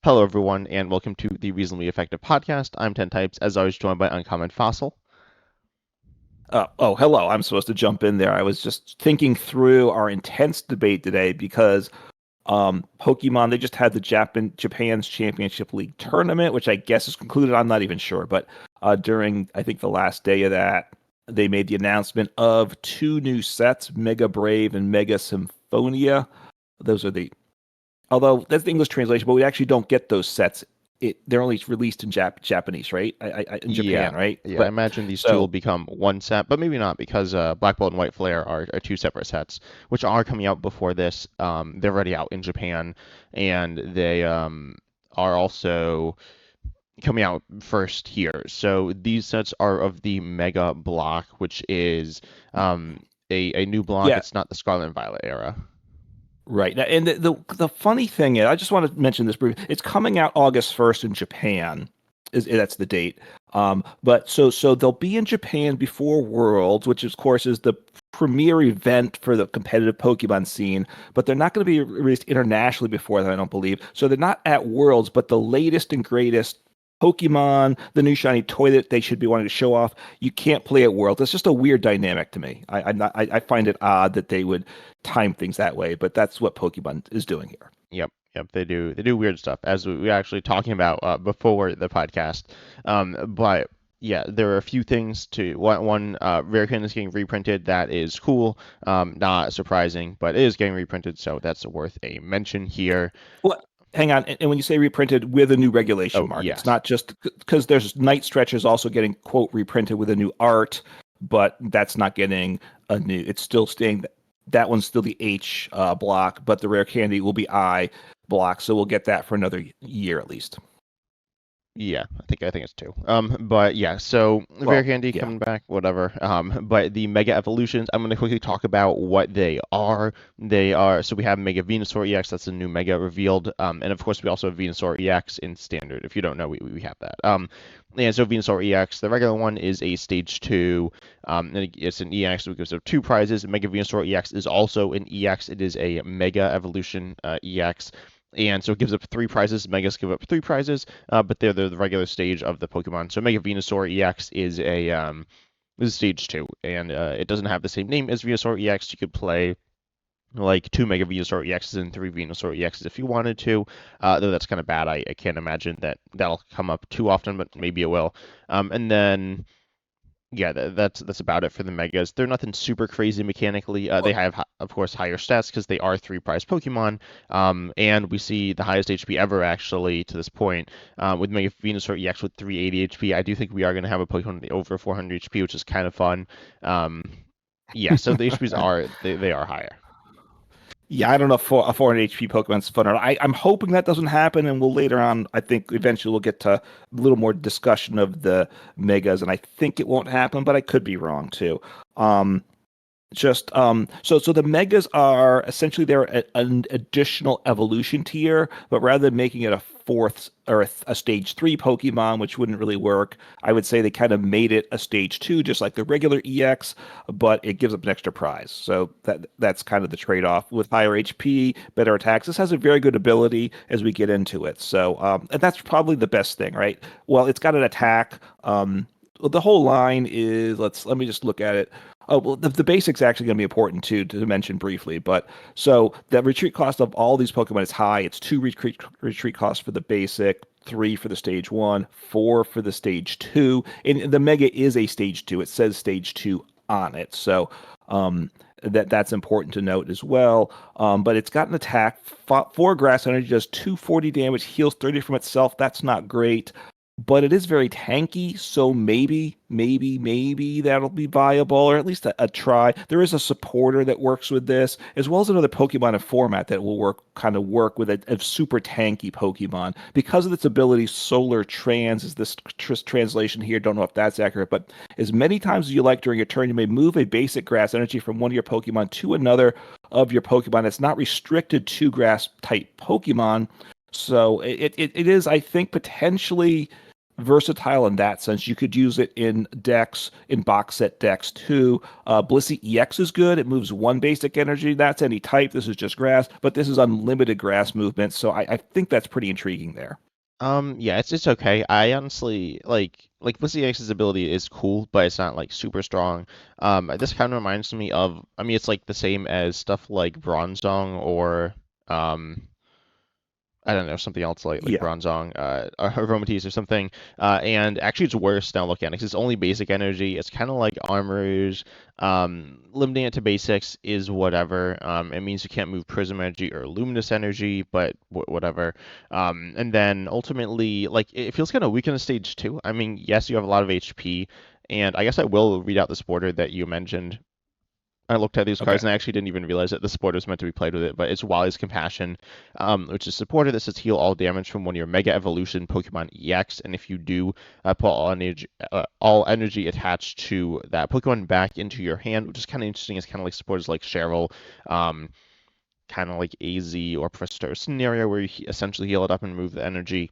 Hello, everyone, and welcome to the Reasonably Effective Podcast. I'm Ten Types, as always, joined by Uncommon Fossil. Hello. I'm supposed to jump in there. I was just thinking through our intense debate today because Pokemon, they just had the Japan's Championship League tournament, which I guess is concluded. I'm not even sure. But during, I think, the last day of that, they made the announcement of two new sets, Mega Brave and Mega Symphonia. Those are although that's the English translation, but we actually don't get those sets. They're only released in Japanese, right? In Yeah, Japan, right? yeah, I But imagine these two will so become one set, but maybe not because Black Bolt and White Flare are two separate sets, which are coming out before this. They're already out in Japan, and they are also coming out first here. So these sets are of the Mega Block, which is a new block. yeah, It's not the Scarlet and Violet era. right. And the funny thing is, I just want to mention this briefly. It's coming out August 1st in Japan. That's the date. But so they'll be in Japan before Worlds, which of course is the premier event for the competitive Pokemon scene. But they're not going to be released internationally before that, I don't believe. So they're not at Worlds, but the latest and greatest Pokemon, the new shiny toy that they should be wanting to show off, you can't play at Worlds. It's just a weird dynamic to me. I find it odd that they would time things that way, but that's what Pokemon is doing here. Yep, yep, they do. They do weird stuff, as we were actually talking about before the podcast. But yeah, there are a few things to Rare Candy is getting reprinted. That is cool. Not surprising, but it is getting reprinted, so that's worth a mention here. Well, hang on. And when you say reprinted with a new regulation Oh mark, it's yes, not just because there's Night Stretchers also getting quote reprinted with a new art, but that's not getting a new. It's still staying. That one's still the H block, but the Rare Candy will be I block, so we'll get that for another year at least. yeah, I think it's two. But yeah, so Rare Well, Candy yeah. coming back, whatever. But the Mega Evolutions, I'm gonna quickly talk about what they are. They are so we have Mega Venusaur EX, that's a new Mega revealed. And of course we also have Venusaur EX in Standard. If you don't know, we have that. And so Venusaur EX, the regular one is a Stage 2. And it's an EX, so it gives up two prizes. Mega Venusaur EX is also an EX. It is a Mega Evolution EX. And so it gives up three prizes. Megas give up three prizes, but they're the regular stage of the Pokemon. So Mega Venusaur EX is stage 2, and it doesn't have the same name as Venusaur EX. You could play like two Mega Venusaur EXs and three Venusaur EXs if you wanted to. Though that's kind of bad. I can't imagine that that'll come up too often, but maybe it will. And then yeah, that's about it for the megas. They're nothing super crazy mechanically. They Well, have, of course, higher stats because they are three prize Pokemon. And we see the highest HP ever actually to this point with Mega Venusaur EX with 380 HP. I do think we are going to have a Pokemon over 400 HP, which is kind of fun. Um, yeah, so the HPs they are higher. yeah, I don't know if a 400 HP Pokemon's fun or not. I'm hoping that doesn't happen, and we'll later on. I think eventually we'll get to a little more discussion of the megas, and I think it won't happen, but I could be wrong too. Um, so the megas are essentially they're an additional evolution tier, but rather than making it a fourth or a stage 3 Pokemon, which wouldn't really work, I would say they kind of made it a stage 2, just like the regular EX, but it gives up an extra prize. So that's kind of the trade-off with higher HP, better attacks. This has a very good ability as we get into it. So and that's probably the best thing, right? Well, it's got an attack. The whole line is let me just look at it. Oh, well, the basic's actually going to be important too to mention briefly. But so the retreat cost of all these Pokemon is high. It's two retreat costs for the basic, three for the stage 1, four for the stage 2, and the Mega is a stage 2. It says stage 2 on it, so that's important to note as well. But it's got an attack, four grass energy, does 240 damage, heals 30 from itself. That's not great, but it is very tanky, so maybe that'll be viable, or at least a try. There is a supporter that works with this, as well as another Pokemon in format that will work with a super tanky Pokemon. Because of its ability, Solar Trans is this translation here. Don't know if that's accurate, but as many times as you like during your turn, you may move a basic grass energy from one of your Pokemon to another of your Pokemon. It's not restricted to grass type Pokemon. So it is, I think, potentially versatile in that sense. You could use it in decks, in box set decks too. Blissey EX is good. It moves one basic energy. That's any type. This is just grass, but this is unlimited grass movement. So I think that's pretty intriguing there. Yeah, it's okay. I honestly like Blissey X's ability is cool, but it's not like super strong. This kind of reminds me of, I mean, it's like the same as stuff like Bronzong or um I don't know, something else like Yeah. Bronzong, or Aromatisse or something. And actually, it's worse now looking at it 'cause it's only basic energy. It's kind of like Armor's. Limiting it to basics is whatever. It means you can't move Prism energy or Luminous energy, but whatever. And then ultimately, like it feels kind of weak in the stage two. I mean, yes, you have a lot of HP, and I guess I will read out this border that you mentioned. I looked at these Okay. cards and I actually didn't even realize that the support was meant to be played with it, but it's Wally's Compassion, which is supported. This says heal all damage from one of your Mega Evolution Pokemon EX, and if you do, put all energy attached to that Pokemon back into your hand, which is kind of interesting. It's kind of like supporters like Cheryl, um, kind of like AZ or Professor scenario where you essentially heal it up and remove the energy,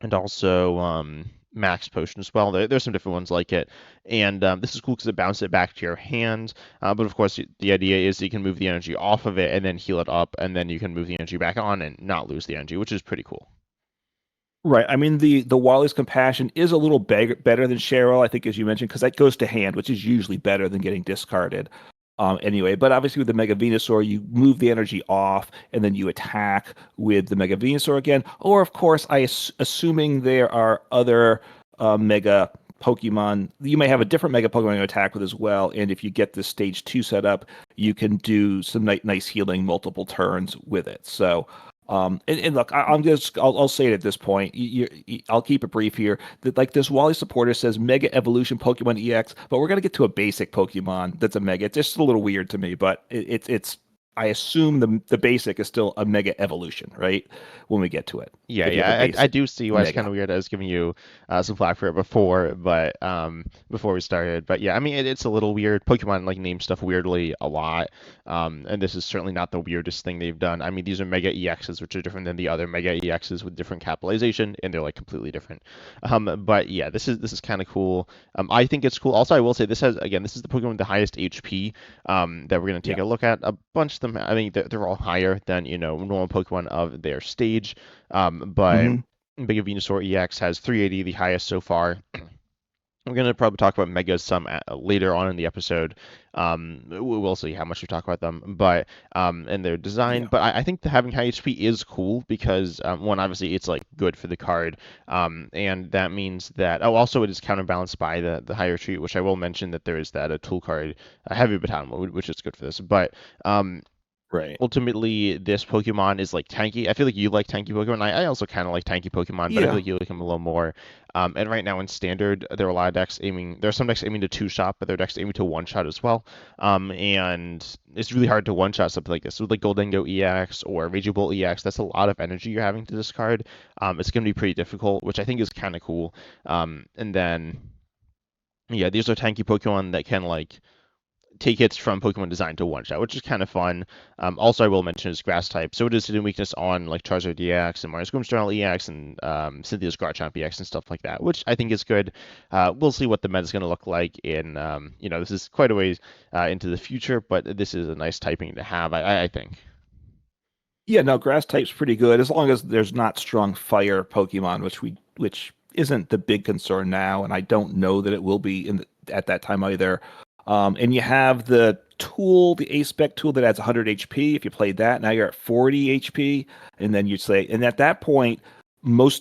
and also Max Potion as well. There's some different ones like it, and this is cool because it bounces it back to your hand. But of course, the idea is that you can move the energy off of it and then heal it up, and then you can move the energy back on and not lose the energy, which is pretty cool. Right. I mean, the Wally's Compassion is a little better than Cheryl, I think, as you mentioned, because that goes to hand, which is usually better than getting discarded. Anyway, but obviously with the Mega Venusaur, you move the energy off and then you attack with the Mega Venusaur again. Or, of course, assuming there are other Mega Pokemon, you may have a different Mega Pokemon to attack with as well. And if you get this stage two set up, you can do some nice healing multiple turns with it. So, and look, I'll say it at this point. I'll keep it brief here. That like this Wally supporter says Mega Evolution Pokemon EX, but we're gonna get to a basic Pokemon that's a Mega. It's just a little weird to me, but it's. I assume the basic is still a Mega Evolution, right? When we get to it, Yeah, if you have a yeah, I basic do see why it's kind Mega. of weird. I was giving you some flack for it before, but before we started. But yeah, I mean, it's a little weird. Pokemon like name stuff weirdly a lot, and this is certainly not the weirdest thing they've done. I mean, these are Mega EXs, which are different than the other Mega EXs with different capitalization, and they're like completely different. But yeah, this is kind of cool. I think it's cool. Also, I will say this has again, this is the Pokemon with the highest HP that we're gonna take Yeah. a look at. A bunch of them, I mean, they're all higher than normal Pokemon of their stage. But Hmm. Mega Venusaur EX has 380, the highest so far. We're going to probably talk about Megas some later on in the episode. We'll see how much we talk about them, but and their design. Yeah. But I think the having high HP is cool because one, obviously, it's like good for the card, and that means that. Oh, also, it is counterbalanced by the higher treat, which I will mention that there is that a tool card, a heavy baton, which is good for this. But Right. ultimately this Pokemon is like tanky. I feel like you like tanky Pokemon. I also kind of like tanky Pokemon, but I feel Yeah. like you like them a little more. And right now in standard, there are a lot of decks aiming. There are some decks aiming to two shot, but there are decks aiming to one shot as well. And it's really hard to one shot something like this with like Goldengo EX or Raging Bolt EX. That's a lot of energy you're having to discard. It's going to be pretty difficult, which I think is kind of cool. And then yeah, these are tanky Pokemon that can like take hits from Pokemon designed to one shot, which is kind of fun. Also, I will mention is grass type, so it is hidden weakness on like Charizard EX and Mario Grimmsnarl EX and Cynthia's Garchomp EX and stuff like that, which I think is good. We'll see what the meta is going to look like in this is quite a ways into the future, but this is a nice typing to have, I think. Yeah, no, grass type's pretty good as long as there's not strong fire Pokemon, which isn't the big concern now, and I don't know that it will be at that time either. And you have the tool, the A spec tool that adds 100 HP. If you played that, now you're at 40 HP, and then you say, and at that point,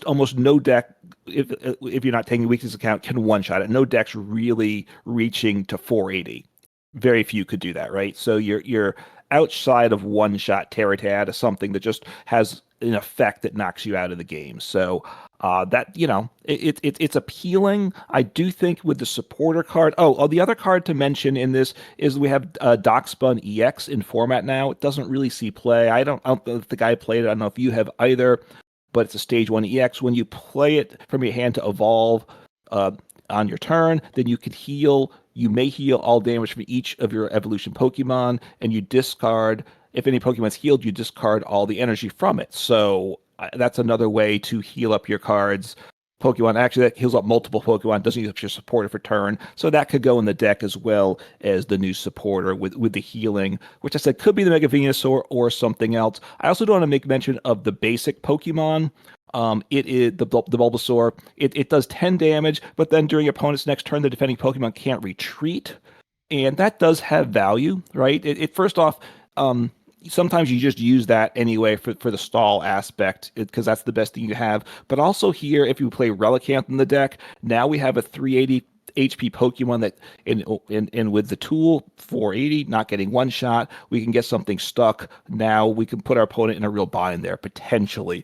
almost no deck, if you're not taking weakness account, can one shot it. No deck's really reaching to 480. Very few could do that, right? So you're outside of one shot Terratad is something that just has an effect that knocks you out of the game. So that it's appealing. I do think with the supporter card. Oh, the other card to mention in this is we have Doxbun EX in format now. It doesn't really see play. I don't know if the guy played it. I don't know if you have either, but it's a stage one EX. When you play it from your hand to evolve, uh, on your turn, then you could heal. You may heal all damage from each of your evolution Pokemon, and you discard. If any Pokemon's healed, you discard all the energy from it. So that's another way to heal up your cards, Pokemon. Actually, that heals up multiple Pokemon. Doesn't use up your supporter for turn, so that could go in the deck as well as the new supporter with the healing, which I said could be the Mega Venusaur or something else. I also do want to make mention of the basic Pokemon. It is the Bulbasaur. It does 10 damage, but then during your opponent's next turn, the defending Pokemon can't retreat, and that does have value, right? It first off, um, sometimes you just use that anyway for the stall aspect because that's the best thing you have. But also here, if you play Relicanth in the deck, now we have a 380 HP Pokemon that in with the tool 480, not getting one shot, we can get something stuck. Now we can put our opponent in a real bind there potentially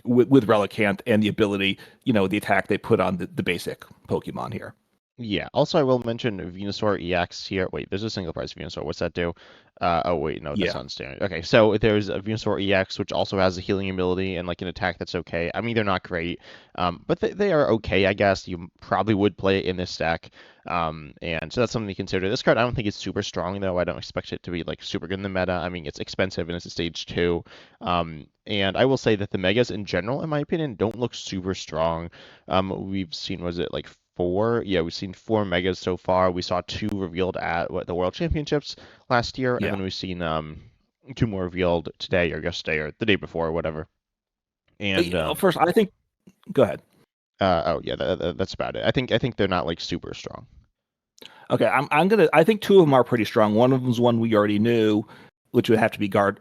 with Relicanth and the ability, the attack they put on the basic Pokemon here. Yeah. Also, I will mention Venusaur EX here. Wait, there's a single price Venusaur. What's that do? Oh wait, no, that's Yeah. not standard. Okay, so there's a Venusaur EX, which also has a healing ability and like an attack that's okay. I mean, they're not great, but they are okay, I guess. You probably would play it in this deck, and so that's something to consider. This card, I don't think it's super strong though. I don't expect it to be like super good in the meta. I mean, it's expensive and it's a stage 2, and I will say that the megas in general, in my opinion, don't look super strong. We've seen, was it like 4? Yeah, we've seen 4 megas so far. We saw 2 revealed at the World Championships last year, and Yeah. then we've seen 2 more revealed today or yesterday or the day before or whatever. And First, I think. Go ahead. oh yeah, that's about it. I think they're not like super strong. Okay, I'm gonna. I think two of them are pretty strong. One of them is one we already knew, which would have to be guard.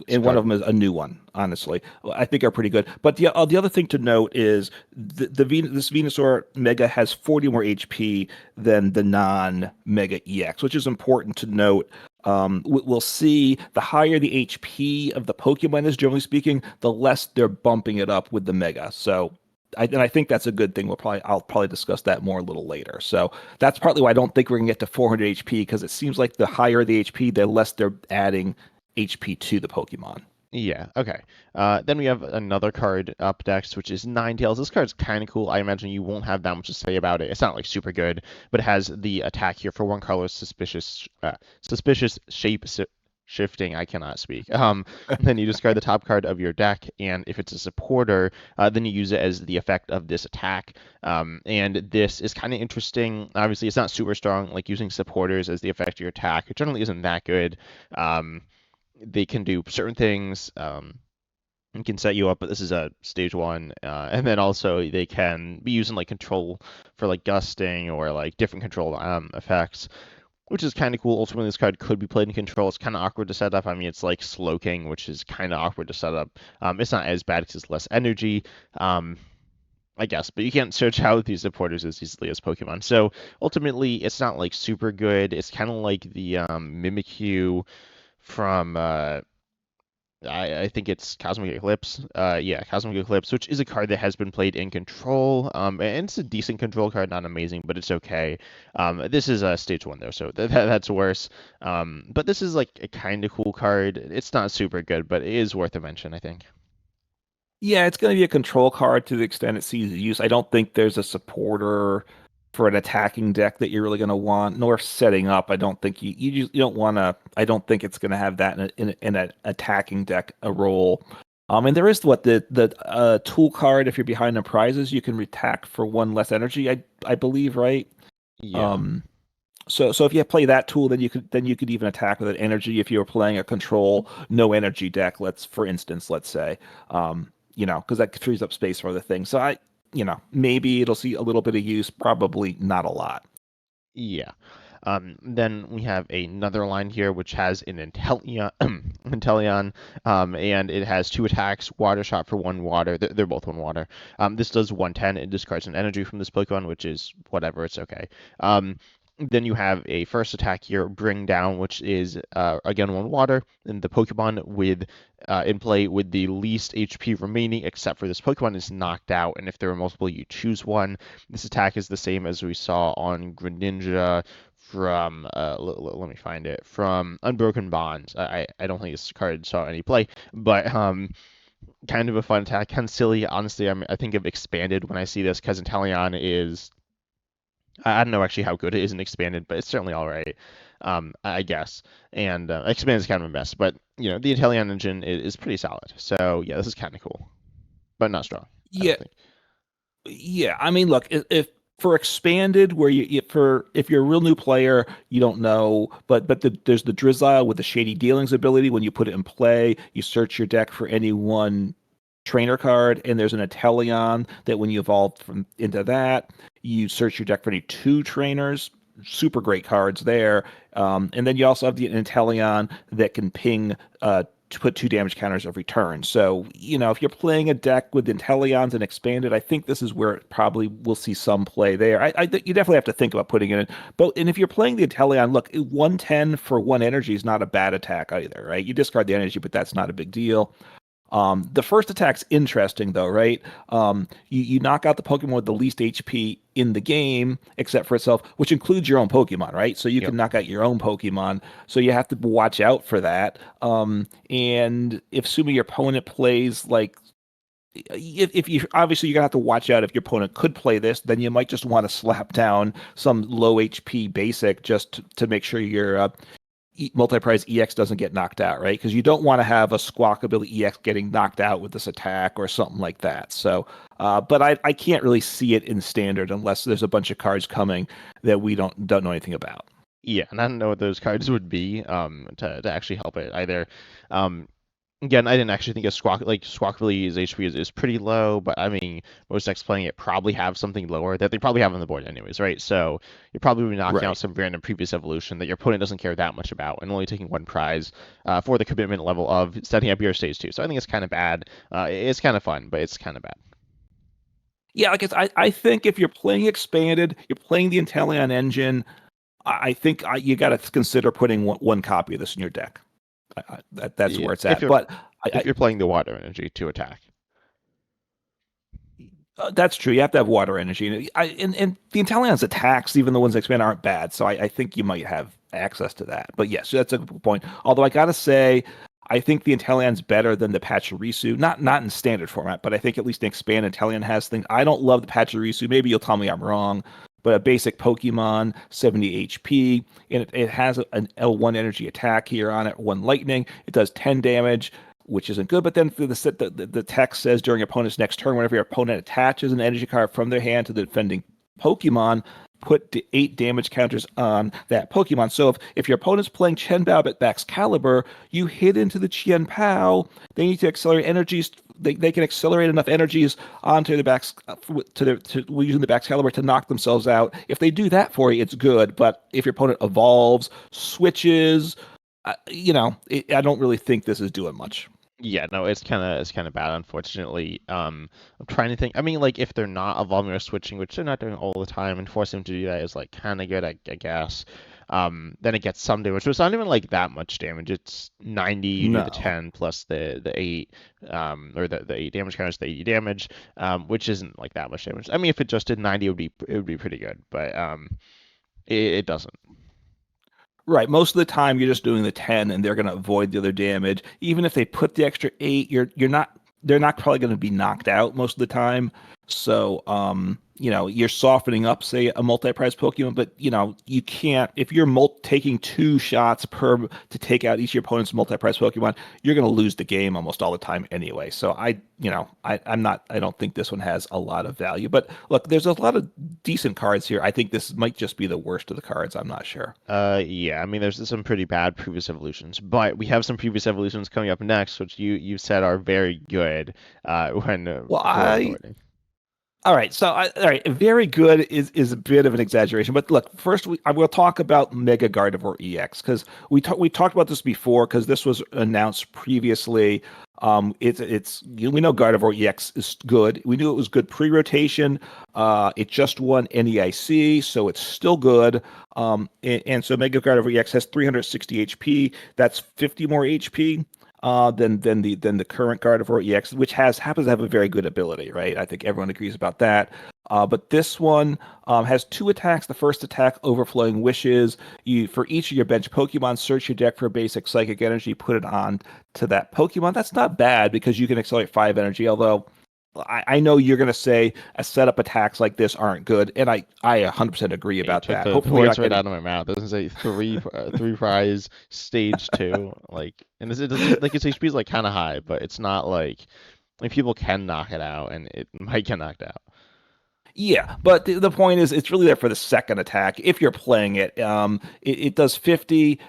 And one of them is a new one. Honestly, I think are pretty good. But the other thing to note is this Venusaur Mega has 40 more HP than the non Mega EX, which is important to note. We'll see the higher the HP of the Pokemon is, generally speaking, the less they're bumping it up with the Mega. So I think that's a good thing. I'll probably discuss that more a little later. So that's partly why I don't think we're gonna get to 400 HP because it seems like the higher the HP, the less they're adding HP to the Pokemon. Yeah, okay. Then we have another card up next, which is Ninetales. This card's kind of cool. I imagine you won't have that much to say about it. It's not like super good, but it has the attack here for 1 color, suspicious shape shifting. I cannot speak. Then you discard the top card of your deck, and if it's a supporter, then you use it as the effect of this attack. And this is kind of interesting. Obviously, it's not super strong. Like using supporters as the effect of your attack, it generally isn't that good. They can do certain things. And can set you up, but this is a stage 1, and then also they can be using like control for like gusting or like different control effects, which is kind of cool. Ultimately, this card could be played in control. It's kind of awkward to set up. I mean, it's like Slowking, which is kind of awkward to set up. It's not as bad because it's less energy, I guess, but you can't search out these supporters as easily as Pokemon. So ultimately, it's not like super good. It's kind of like the Mimikyu from I think it's Cosmic Eclipse. Yeah, Cosmic Eclipse, which is a card that has been played in control. And it's a decent control card, not amazing, but it's okay. This is a stage 1 though, so that's worse. But this is like a kind of cool card. It's not super good, but it is worth a mention, I think. Yeah, it's going to be a control card to the extent it sees use. I don't think there's a supporter for an attacking deck that you're really going to want, nor setting up. I don't think you don't want to. I don't think it's going to have that in an attacking deck a role. And there is the tool card. If you're behind the prizes, you can attack for 1 less energy. I believe, right? Yeah. So if you play that tool, then you could even attack with an energy if you were playing a control no energy deck. For instance, let's say, because that frees up space for other things. So maybe it'll see a little bit of use, probably not a lot. Yeah. Then we have another line here which has an Inteleon, and it has 2 attacks, Water Shot for 1 water. They're both 1 water. This does 110. It discards an energy from this Pokemon, which is whatever. It's okay. Then you have a first attack here, Bring Down, which is again 1 water, and the Pokemon with in play with the least HP remaining, except for this Pokemon, is knocked out. And if there are multiple, you choose 1. This attack is the same as we saw on Greninja from let me find it, from Unbroken Bonds. I don't think this card saw any play, but kind of a fun attack, kind of silly. Honestly, I think I've expanded when I see this because Inteleon is. I don't know actually how good it is in expanded, but it's certainly all right, I guess. And expanded is kind of a mess, but the Inteleon engine is pretty solid. So yeah, this is kind of cool, but not strong, I Yeah, don't think. Yeah, I mean, look, if for expanded, where for if you're a real new player, you don't know, there's the Drizzile with the Shady Dealings ability. When you put it in play, you search your deck for any one trainer card, and there's an Atelion that when you evolve from into that, you search your deck for any two trainers. Super great cards there. And then you also have the Inteleon that can ping to put two damage counters every turn. So, if you're playing a deck with Inteleons and expanded, I think this is where it probably will see some play there. You definitely have to think about putting it in. But and if you're playing the Inteleon, look, 110 for one energy is not a bad attack either, right? You discard the energy, but that's not a big deal. The first attack's interesting though, right? You knock out the Pokemon with the least HP in the game, except for itself, which includes your own Pokemon, right? So you Yep. can knock out your own Pokemon. So you have to watch out for that. And if assuming your opponent plays like if you obviously you're gonna have to watch out if your opponent could play this, then you might just want to slap down some low HP basic just to make sure your multi-prize EX doesn't get knocked out, right? Because you don't want to have a Squawk ability EX getting knocked out with this attack or something like that. So, but I can't really see it in standard unless there's a bunch of cards coming that we don't know anything about. Yeah, and I don't know what those cards would be to actually help it either. Um, Again, I didn't actually think of Squawkability's HP is pretty low, but I mean, most decks playing it probably have something lower that they probably have on the board anyways, right? So you're probably knocking out Right. some random previous evolution that your opponent doesn't care that much about and only taking one prize for the commitment level of setting up your stage two. So I think it's kind of bad. It's kind of fun, but it's kind of bad. Yeah, I think if you're playing expanded, you're playing the Inteleon engine, I think you got to consider putting one copy of this in your deck. That's Yeah, where it's at. But if you're playing the water energy to attack. That's true. You have to have water energy. And the Inteleon's attacks, even the ones that expand, aren't bad. So I think you might have access to that. But yes, that's a good point. Although I gotta say, I think the Inteleon's better than the Pachirisu. Not in standard format, but I think at least in expand Inteleon has things. I don't love the Pachirisu. Maybe you'll tell me I'm wrong. But a basic Pokemon, 70 HP, and it has an L1 energy attack here on it, one lightning. It does 10 damage, which isn't good. But then the text says during opponent's next turn, whenever your opponent attaches an energy card from their hand to the defending Pokemon, put the 8 damage counters on that Pokemon. So if your opponent's playing Chen Bao at Max Caliber, you hit into the Chien Pao. They need to accelerate energies. They can accelerate enough energies onto the backs using the Max Caliber to knock themselves out. If they do that for you, it's good. But if your opponent evolves, switches, I don't really think this is doing much. Yeah, no, it's kind of bad, unfortunately. I'm trying to think. I mean, like if they're not evolving or switching, which they're not doing all the time, and forcing them to do that is like kind of good, I guess. Then it gets some damage, so it's not even like that much damage. It's 90. You do the No. 10 plus the 8, or the 8 damage counters, the 80 damage, which isn't like that much damage. I mean, if it just did 90, it would be pretty good, but it doesn't. Right. Most of the time, you're just doing the 10, and they're going to avoid the other damage. Even if they put the extra 8, you're not. They're not probably going to be knocked out most of the time. So, you're softening up, say, a multi-prize Pokemon, but you can't. If you're taking 2 shots per to take out each of your opponent's multi-prize Pokemon, you're going to lose the game almost all the time anyway. So I'm not. I don't think this one has a lot of value. But look, there's a lot of decent cards here. I think this might just be the worst of the cards. I'm not sure. Yeah, I mean, there's some pretty bad previous evolutions, but we have some previous evolutions coming up next, which you said are very good when Well, for I recording. All right, all right, very good is a bit of an exaggeration, but look, first I will talk about Mega Gardevoir EX because we talked about this before because this was announced previously. We know Gardevoir EX is good. We knew it was good pre-rotation. It just won NEIC, so it's still good. And so Mega Gardevoir EX has 360 HP. That's 50 more HP than the current Gardevoir EX, which happens to have a very good ability, right? I think everyone agrees about that. But this one has 2 attacks. The first attack, Overflowing Wishes. For each of your bench Pokemon, search your deck for a basic Psychic Energy, put it on to that Pokemon. That's not bad because you can accelerate 5 energy. Although I know you're going to say a setup attacks like this aren't good, and I 100% agree You about took that. the Hopefully, you're words not right getting out of my mouth. It doesn't say three prize stage two, like, and it doesn't like its HP is like kind of high, but it's not like people can knock it out, and it might get knocked out. Yeah, but the point is, it's really there for the second attack. If you're playing it, it does 50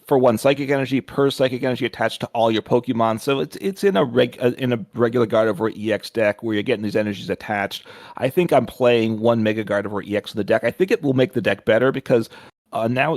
for one psychic energy per psychic energy attached to all your Pokemon. So it's in in a regular Gardevoir EX deck where you're getting these energies attached. I think I'm playing one Mega Gardevoir EX in the deck. I think it will make the deck better because now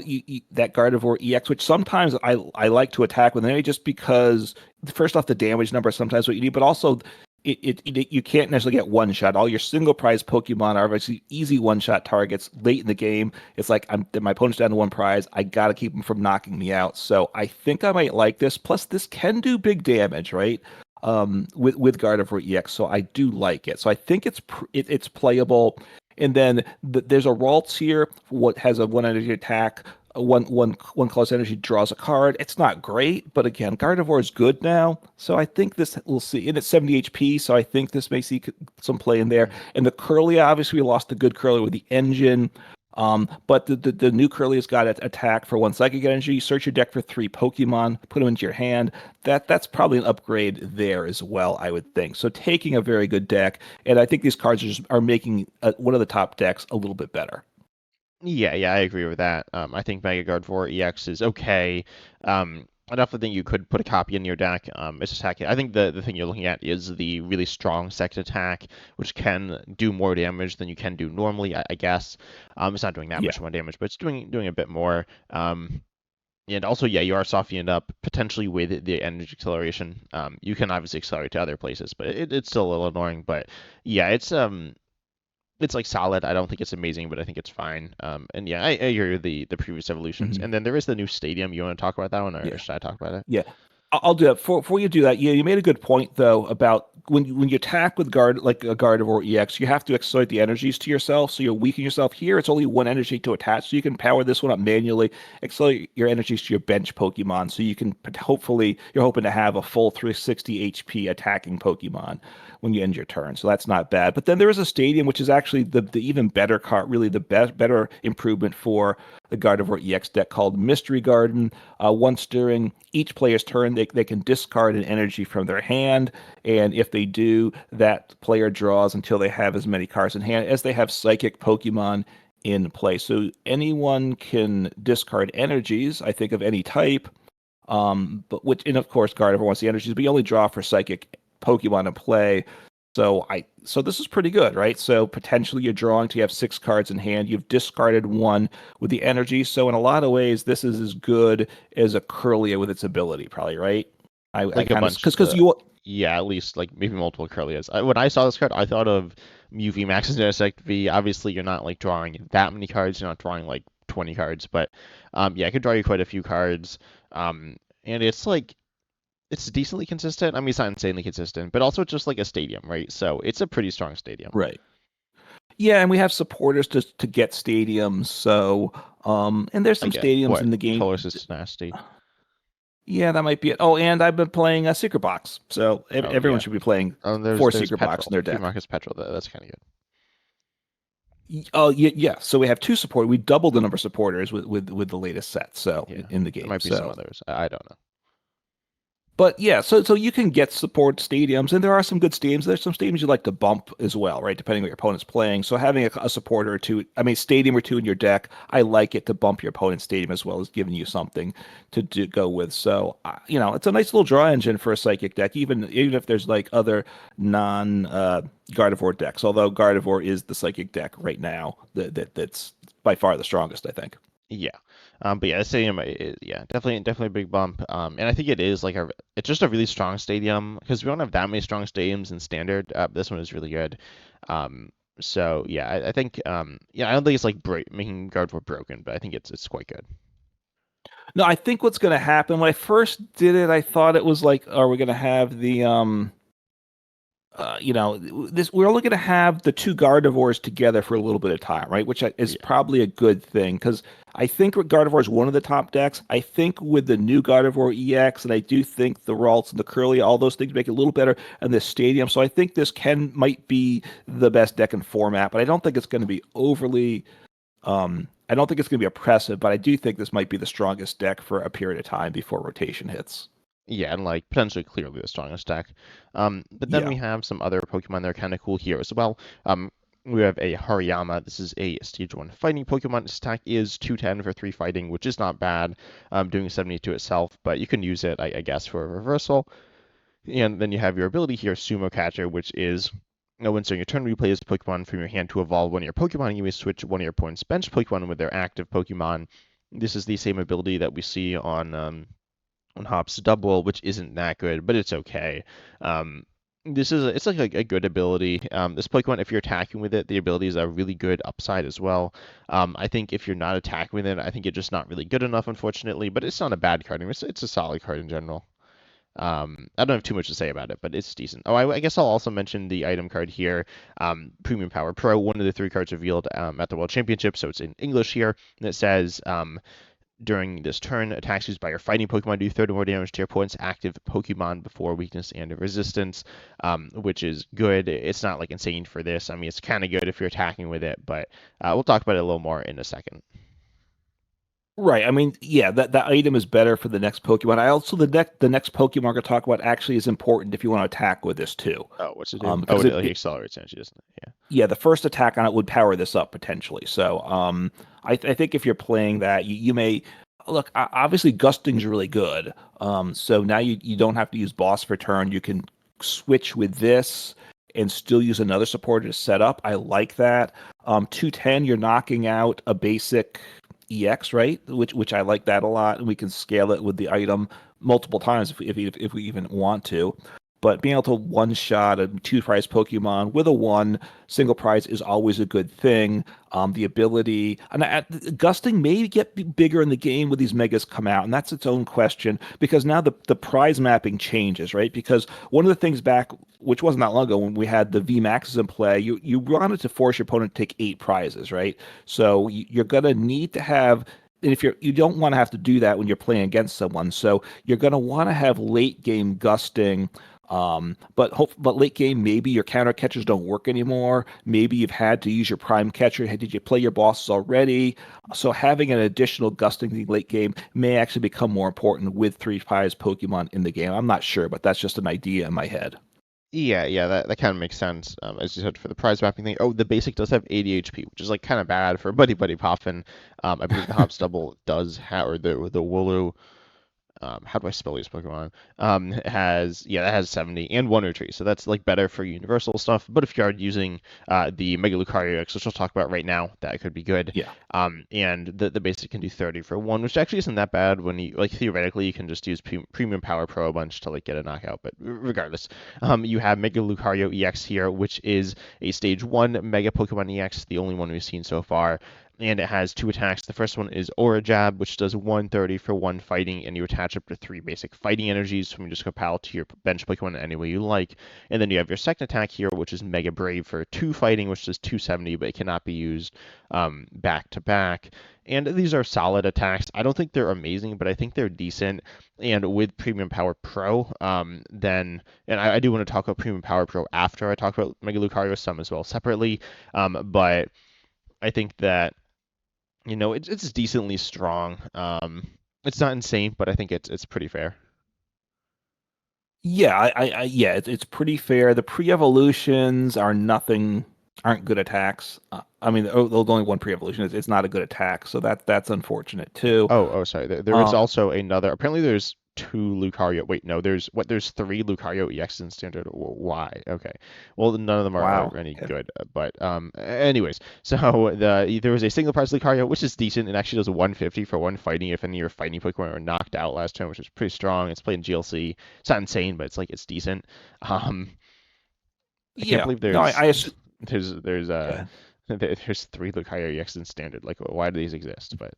that Gardevoir EX, which sometimes I like to attack with enemy just because first off the damage number is sometimes what you need, but also you can't necessarily get one shot. All your single prize Pokemon are obviously easy one shot targets late in the game. It's like my opponent's down to one prize. I got to keep them from knocking me out. So I think I might like this. Plus, this can do big damage, right? With Gardevoir EX, so I do like it. So I think it's playable. And then there's a Ralts here, what has a one energy attack, one close energy draws a card. It's not great, but again, Gardevoir is good now, so I think this we'll see. And it's 70 HP, so I think this may see some play in there. And the Curly, obviously, we lost the good Curly with the engine. But the new Curly has got an attack for one psychic energy. You search your deck for 3 Pokemon, put them into your hand. That's probably an upgrade there as well, I would think. So taking a very good deck, and I think these cards are making one of the top decks a little bit better. Yeah, I agree with that. I think Mega Gardevoir EX is okay. I definitely think you could put a copy in your deck. It's just hacking. I think the thing you're looking at is the really strong second attack, which can do more damage than you can do normally, I guess. It's not doing that Yeah. much more damage, but it's doing a bit more. And also, yeah, you are softening it up potentially with the energy acceleration. You can obviously accelerate to other places, but it's still a little annoying. But yeah, it's like solid. I don't think it's amazing, but I think it's fine. And yeah, I agree with the previous evolutions. Mhm. And then there is the new stadium. You want to talk about that one, or Yeah. should I talk about it? Yeah. I'll do that. Before you do that, yeah, you made a good point though about when you attack with guard like a Gardevoir EX, you have to exploit the energies to yourself, so you're weakening yourself. Here, it's only one energy to attach, so you can power this one up manually, exploit your energies to your bench Pokemon, so you can hopefully you're hoping to have a full 360 HP attacking Pokemon when you end your turn. So that's not bad. But then there is a stadium, which is actually the even better card, really the better improvement for the Gardevoir EX deck called Mystery Garden. Once during each player's turn, they can discard an energy from their hand. And if they do, that player draws until they have as many cards in hand as they have psychic Pokemon in play. So anyone can discard energies, I think, of any type. But which, and of course, Gardevoir wants the energies, but you only draw for psychic Pokemon in play. So this is pretty good, right? So potentially you're drawing to you have 6 cards in hand. You've discarded one with the energy. So in a lot of ways, this is as good as a Curlia with its ability, probably, right? I Like a kind of bunch. because you Yeah, at least like maybe multiple Kirlias. When I saw this card, I thought of Mew V Max and Genesect V. Obviously, you're not like drawing that many cards. You're not drawing like 20 cards, but yeah, I could draw you quite a few cards. And it's like it's decently consistent. I mean, it's not insanely consistent, but also just like a stadium, right? So it's a pretty strong stadium. right. Yeah, and we have supporters to get stadiums. So and there's some Like stadiums what? in the game. Colossus Dynasty. Yeah, that might be it. Oh, and I've been playing a Secret Box. So Oh everyone yeah. should be playing There's 4 there's Secret Box Petrol. in their Few deck. Marcus Petrol. That's kind of good. Oh yeah. So we have 2 support. We doubled the number of supporters with the latest set. So Yeah, in the there game. might be some So others. I don't know. but yeah, so you can get support stadiums, and there are some good stadiums. There's some stadiums you like to bump as well, right? Depending on what your opponent's playing. So having a supporter or two, I mean, stadium or two in your deck, I like it to bump your opponent's stadium as well as giving you something to go with. So it's a nice little draw engine for a psychic deck, even if there's like other non Gardevoir decks. Although Gardevoir is the psychic deck right now that's by far the strongest, I think. Yeah. But yeah, the stadium, yeah, definitely a big bump. And I think it is like it's just a really strong stadium because we don't have that many strong stadiums in standard. This one is really good. So yeah, I think, yeah, I don't think it's like making Gardevoir broken, but I think it's quite good. No, I think what's going to happen when I first did it, I thought it was like, are we going to have the this we're only going to have the 2 Gardevoirs together for a little bit of time, right? Which is Yeah. probably a good thing because I think Gardevoir is one of the top decks. I think with the new Gardevoir EX, and I do think the Ralts and the Curly, all those things make it a little better in this stadium. So I think this might be the best deck in format, but I don't think it's going to be overly. I don't think it's going to be oppressive, but I do think this might be the strongest deck for a period of time before rotation hits. Yeah, and like potentially clearly the strongest deck. But then Yeah. we have some other Pokemon that are kind of cool here as well. We have a Hariyama. This is a stage 1 fighting Pokemon. Its attack is 210 for 3 fighting, which is not bad, doing 70 to itself, but you can use it, I guess, for a reversal. And then you have your ability here, Sumo Catcher, which is when starting your turn, replay this Pokemon from your hand to evolve one of your Pokemon, and you may switch one of your opponent's bench Pokemon with their active Pokemon. This is the same ability that we see on Hop's Double, which isn't that good, but it's okay. It's like a good ability. This Pokemon, if you're attacking with it, the ability is a really good upside as well. I think if you're not attacking with it, I think it's just not really good enough, unfortunately. But it's not a bad card. I mean, it's a solid card in general. I don't have too much to say about it, but it's decent. Oh, I guess I'll also mention the item card here, Premium Power Pro, one of the 3 cards revealed at the World Championship. So it's in English here, and it says during this turn, attacks used by your fighting Pokemon do 30 more damage to your opponent's active Pokemon before weakness and resistance, which is good. It's not like insane for this. I mean, it's kind of good if you're attacking with it, but we'll talk about it a little more in a second. Right. I mean, yeah, that item is better for the next Pokemon. I also the next Pokemon we're gonna talk about actually is important if you want to attack with this too. Oh, what's it do? Oh, Because it like accelerates energy, doesn't it? Yeah. yeah, the first attack on it would power this up potentially. So, I think if you're playing that, you may look. Obviously, Gusting's really good. So now you don't have to use Boss for turn. You can switch with this and still use another supporter to set up. I like that. 210, you're knocking out a basic EX, right? Which I like that a lot, and we can scale it with the item multiple times if we even want to. But being able to one shot a 2 prize Pokemon with a 1 single prize is always a good thing. The ability and Gusting may get bigger in the game when these megas come out, and that's its own question because now the prize mapping changes, right? Because one of the things back, which wasn't that long ago, when we had the V Maxes in play, you wanted to force your opponent to take 8 prizes, right? So you're gonna need to have. And if you don't want to have to do that when you're playing against someone, so you're going to want to have late game Gusting. But late game, maybe your counter catchers don't work anymore. Maybe you've had to use your prime catcher. Did you play your bosses already? So having an additional Gusting in the late game may actually become more important with 3 prize Pokemon in the game. I'm not sure, but that's just an idea in my head. Yeah, that kind of makes sense. As you said, for the prize mapping thing. Oh, the basic does have 80 HP, which is like kind of bad for Buddy Buddy Poffin. I believe the Hops Double does have, or the Wooloo. How do I spell these Pokemon? That has 70 and Wonder Tree, so that's like better for universal stuff. But if you are using the Mega Lucario X, which we'll talk about right now, that could be good. Yeah. And the basic can do 30 for 1, which actually isn't that bad when you like theoretically you can just use Premium Power Pro a bunch to like get a knockout. But regardless, you have Mega Lucario EX here, which is a Stage 1 Mega Pokemon EX, the only one we've seen so far. And it has 2 attacks. The first one is Aura Jab, which does 130 for 1 fighting, and you attach up to 3 basic fighting energies from just compile to your bench Pokemon any way you like. And then you have your second attack here, which is Mega Brave for 2 fighting, which does 270, but it cannot be used back to back. And these are solid attacks. I don't think they're amazing, but I think they're decent. And with Premium Power Pro, and I do want to talk about Premium Power Pro after I talk about Mega Lucario some as well separately. But I think that it's decently strong. It's not insane, but I think it's pretty fair. Yeah, yeah, it's pretty fair. The pre-evolutions aren't good attacks. I mean, there's only one pre-evolution. It's not a good attack, so that's unfortunate too. Oh, sorry. There is also another. Apparently, there's 2 Lucario. Wait, no, there's 3 Lucario EX in standard. Why? Okay. Well, none of them Wow. are any good. But anyways, so there was a single prize Lucario, which is decent. It actually does 150 for 1 fighting if any of your fighting Pokemon were knocked out last turn, which is pretty strong. It's played in GLC. It's not insane, but it's decent. I can't Yeah. believe No, I assume. there's Yeah. there's 3 Lucario EX in standard. Like, why do these exist? But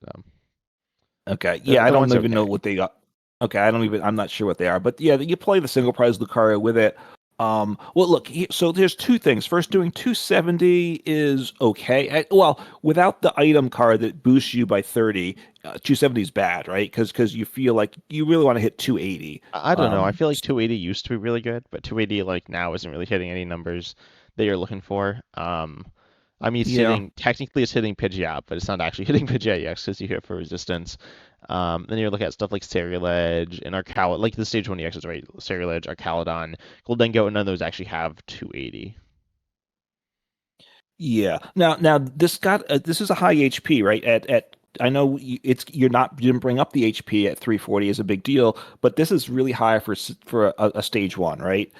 Okay. Yeah, I the don't one's even know okay. what they got. Okay, I'm not sure what they are, but yeah, you play the single prize Lucario with it. Well, look, so there's 2 things. First, doing 270 is okay. Well, without the item card that boosts you by 30, 270 is bad, right? Because you feel like you really want to hit 280. I don't know. I feel like 280 used to be really good, but 280 like now isn't really hitting any numbers that you're looking for. I mean, Yeah. it's hitting Pidgeot, but it's not actually hitting Pidgeot yet because you hit it for resistance. Then you're looking at stuff like Ceruledge and Arcal, like the stage 1 EXs, right? Ceruledge, Arcaludon, Goldengo, and none of those actually have 280. Yeah. Now this is a high HP, right? At I know it's you didn't bring up the HP at 340 is a big deal, but this is really high for a stage one, right?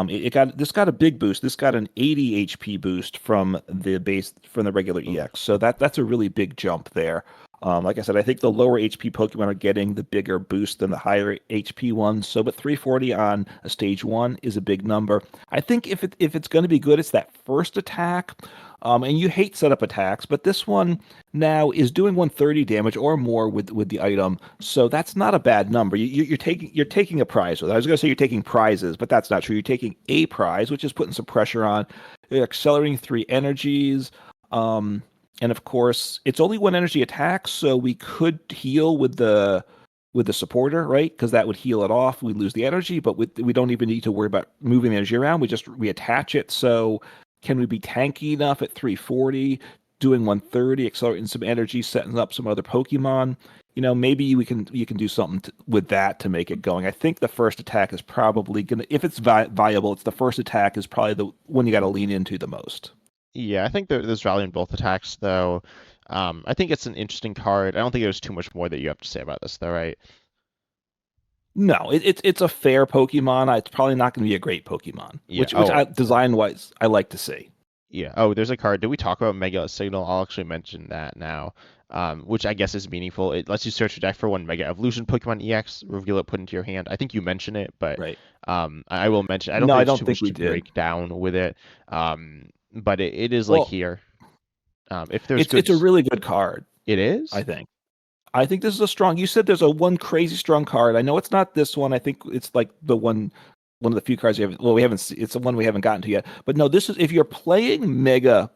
It got this got a big boost. This got an 80 HP boost from the regular Oof. EX. So that's a really big jump there. Like I said, I think the lower HP Pokemon are getting the bigger boost than the higher HP ones. So, but 340 on a stage one is a big number. I think if it's going to be good, it's that first attack. And you hate setup attacks, but this one now is doing 130 damage or more with the item, so that's not a bad number. You're taking a prize with it. I was going to say you're taking prizes, but that's not true. You're taking a prize, which is putting some pressure on. You're accelerating 3 energies, and of course, it's only 1 energy attack, so we could heal with the supporter, right? Because that would heal it off. We lose the energy, but we don't even need to worry about moving the energy around. We attach it. So can we be tanky enough at 340, doing 130, accelerating some energy, setting up some other Pokemon? Maybe you can do something with that to make it going. I think the first attack is probably gonna, if it's viable, it's the first attack is probably the one you got to lean into the most. Yeah, I think there's value in both attacks, though. I think it's an interesting card. I don't think there's too much more that you have to say about this, though, right? No, it's a fair Pokemon. It's probably not going to be a great Pokemon, Yeah. which Oh, I design wise I like to see. yeah. Oh, there's a card. Did we talk about Mega Signal? I'll actually mention that now, which I guess is meaningful. It lets you search your deck for one Mega Evolution Pokemon EX, reveal it, put into your hand. I think you mentioned it, but Right. I will mention. I don't No, think I there's don't too think much we to did. break down with it. But it is like Well, here. If there's it's good, a really good card, it I is. think. I think this is a strong. You said there's a one crazy strong card. I know it's not this one. I think it's like the one of the few cards you have. Well, we haven't. It's the one we haven't gotten to yet. But no, this is if you're playing Mega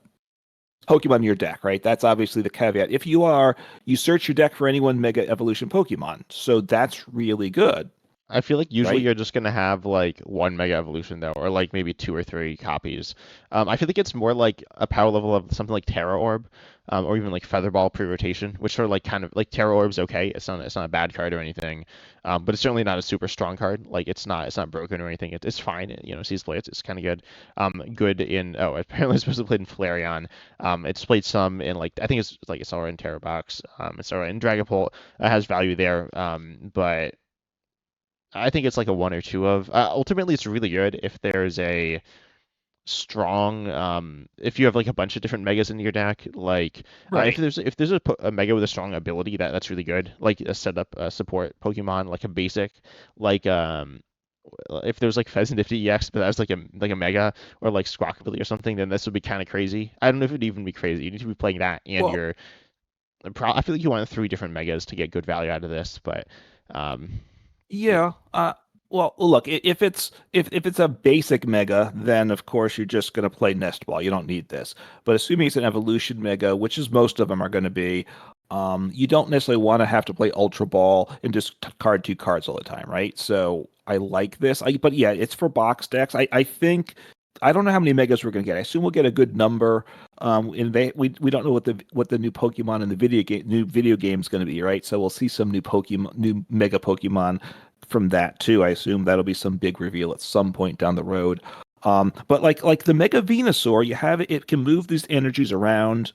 Pokemon in your deck, right? That's obviously the caveat. If you are, you search your deck for any one Mega Evolution Pokemon. So that's really good, I feel like usually right? you're just gonna have like one Mega Evolution though, or like maybe two or three copies. I feel like it's more like a power level of something like Terra Orb, or even like Featherball pre-rotation, which are like kind of like Terra Orb's okay. It's not a bad card or anything, but it's certainly not a super strong card. Like it's not broken or anything. It's fine. Sees play. It's kind of good. Good in apparently it's supposed to play in Flareon. It's played some in like I think it's like it's already in Terra Box. It's already in Dragapult. It has value there. But I think it's like a one or two of. Ultimately, it's really good if there's a strong. If you have like a bunch of different megas in your deck, like Right. if there's a mega with a strong ability that's really good, like a setup support Pokemon, like a basic, like if there's like Pheasantifty EX, but that's like a mega or like Squawkabilly or something, then this would be kind of crazy. I don't know if it'd even be crazy. You need to be playing that, and Well, you're. I feel like you want three different megas to get good value out of this, but um, yeah. Look, if it's a basic mega, then of course you're just going to play Nest Ball. You don't need this. But assuming it's an evolution mega, which is most of them are going to be, you don't necessarily want to have to play Ultra Ball and just card two cards all the time, right? So I like this. But yeah, it's for box decks. I think I don't know how many megas we're going to get. I assume we'll get a good number. And we don't know what the new Pokemon in the new video game is going to be, right? So we'll see some new Mega Pokemon from that too. I assume that'll be some big reveal at some point down the road. But like the Mega Venusaur, you have it can move these energies around,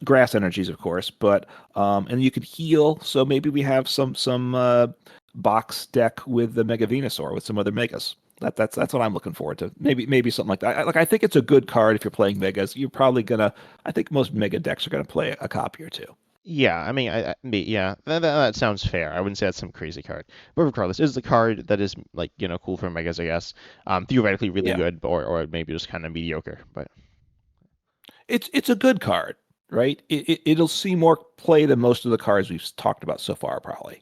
grass energies, of course, but and you could heal. So maybe we have some box deck with the Mega Venusaur with some other megas. That's what I'm looking forward to. Maybe something like that. I think it's a good card if you're playing megas. You're probably gonna. I think most mega decks are gonna play a copy or two. yeah, I mean, yeah, that sounds fair. I wouldn't say that's some crazy card, but regardless, this is a card that is like cool for megas, I guess. Theoretically really Yeah, good, or maybe just kind of mediocre. But it's a good card, right? It'll see more play than most of the cards we've talked about so far, probably.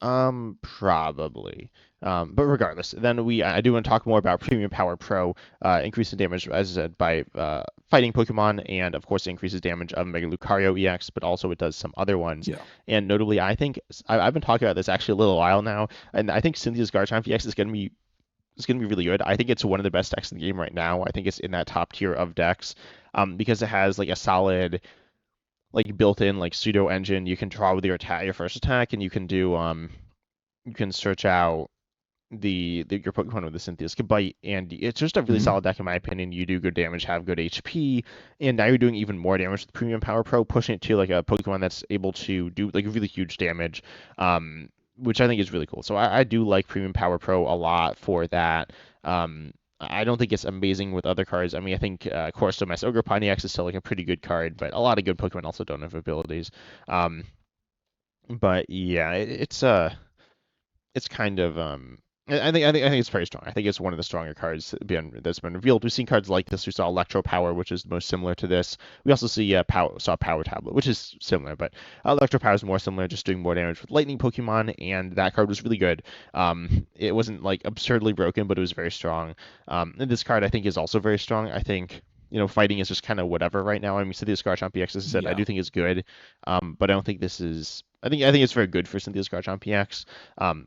probably. But regardless, then I do want to talk more about Premium Power Pro, increasing damage, as I said, by fighting Pokemon, and of course, it increases damage of Mega Lucario EX, but also it does some other ones. Yeah. And notably, I think I've been talking about this actually a little while now, and I think Cynthia's Garchomp EX is going to be really good. I think it's one of the best decks in the game right now. I think it's in that top tier of decks, because it has like a solid like built-in like pseudo engine. You can draw with your first attack, and you can search out your Pokemon with the Cynthia's could bite, and it's just a really Mhm. solid deck in my opinion. You do good damage, have good HP, and now you're doing even more damage with Premium Power Pro, pushing it to like a Pokemon that's able to do like really huge damage, which I think is really cool. So I do like Premium Power Pro a lot for that. I don't think it's amazing with other cards. I mean, I think Corso Mass Ogre Pontiac is still like a pretty good card, but a lot of good Pokemon also don't have abilities. Um, but yeah, it's kind of I think it's very strong. I think it's one of the stronger cards that's been revealed. We've seen cards like this. We saw Electro Power, which is most similar to this. We also saw Power Tablet, which is similar, but Electro Power is more similar, just doing more damage with Lightning Pokemon, and that card was really good. It wasn't like absurdly broken, but it was very strong. And this card I think is also very strong. I think. Fighting is just kind of whatever right now. I mean, Cynthia Scarchamp PX, as I said, I Yeah. do think is good, but I don't think this is. I think it's very good for Cynthia Scarchamp PX.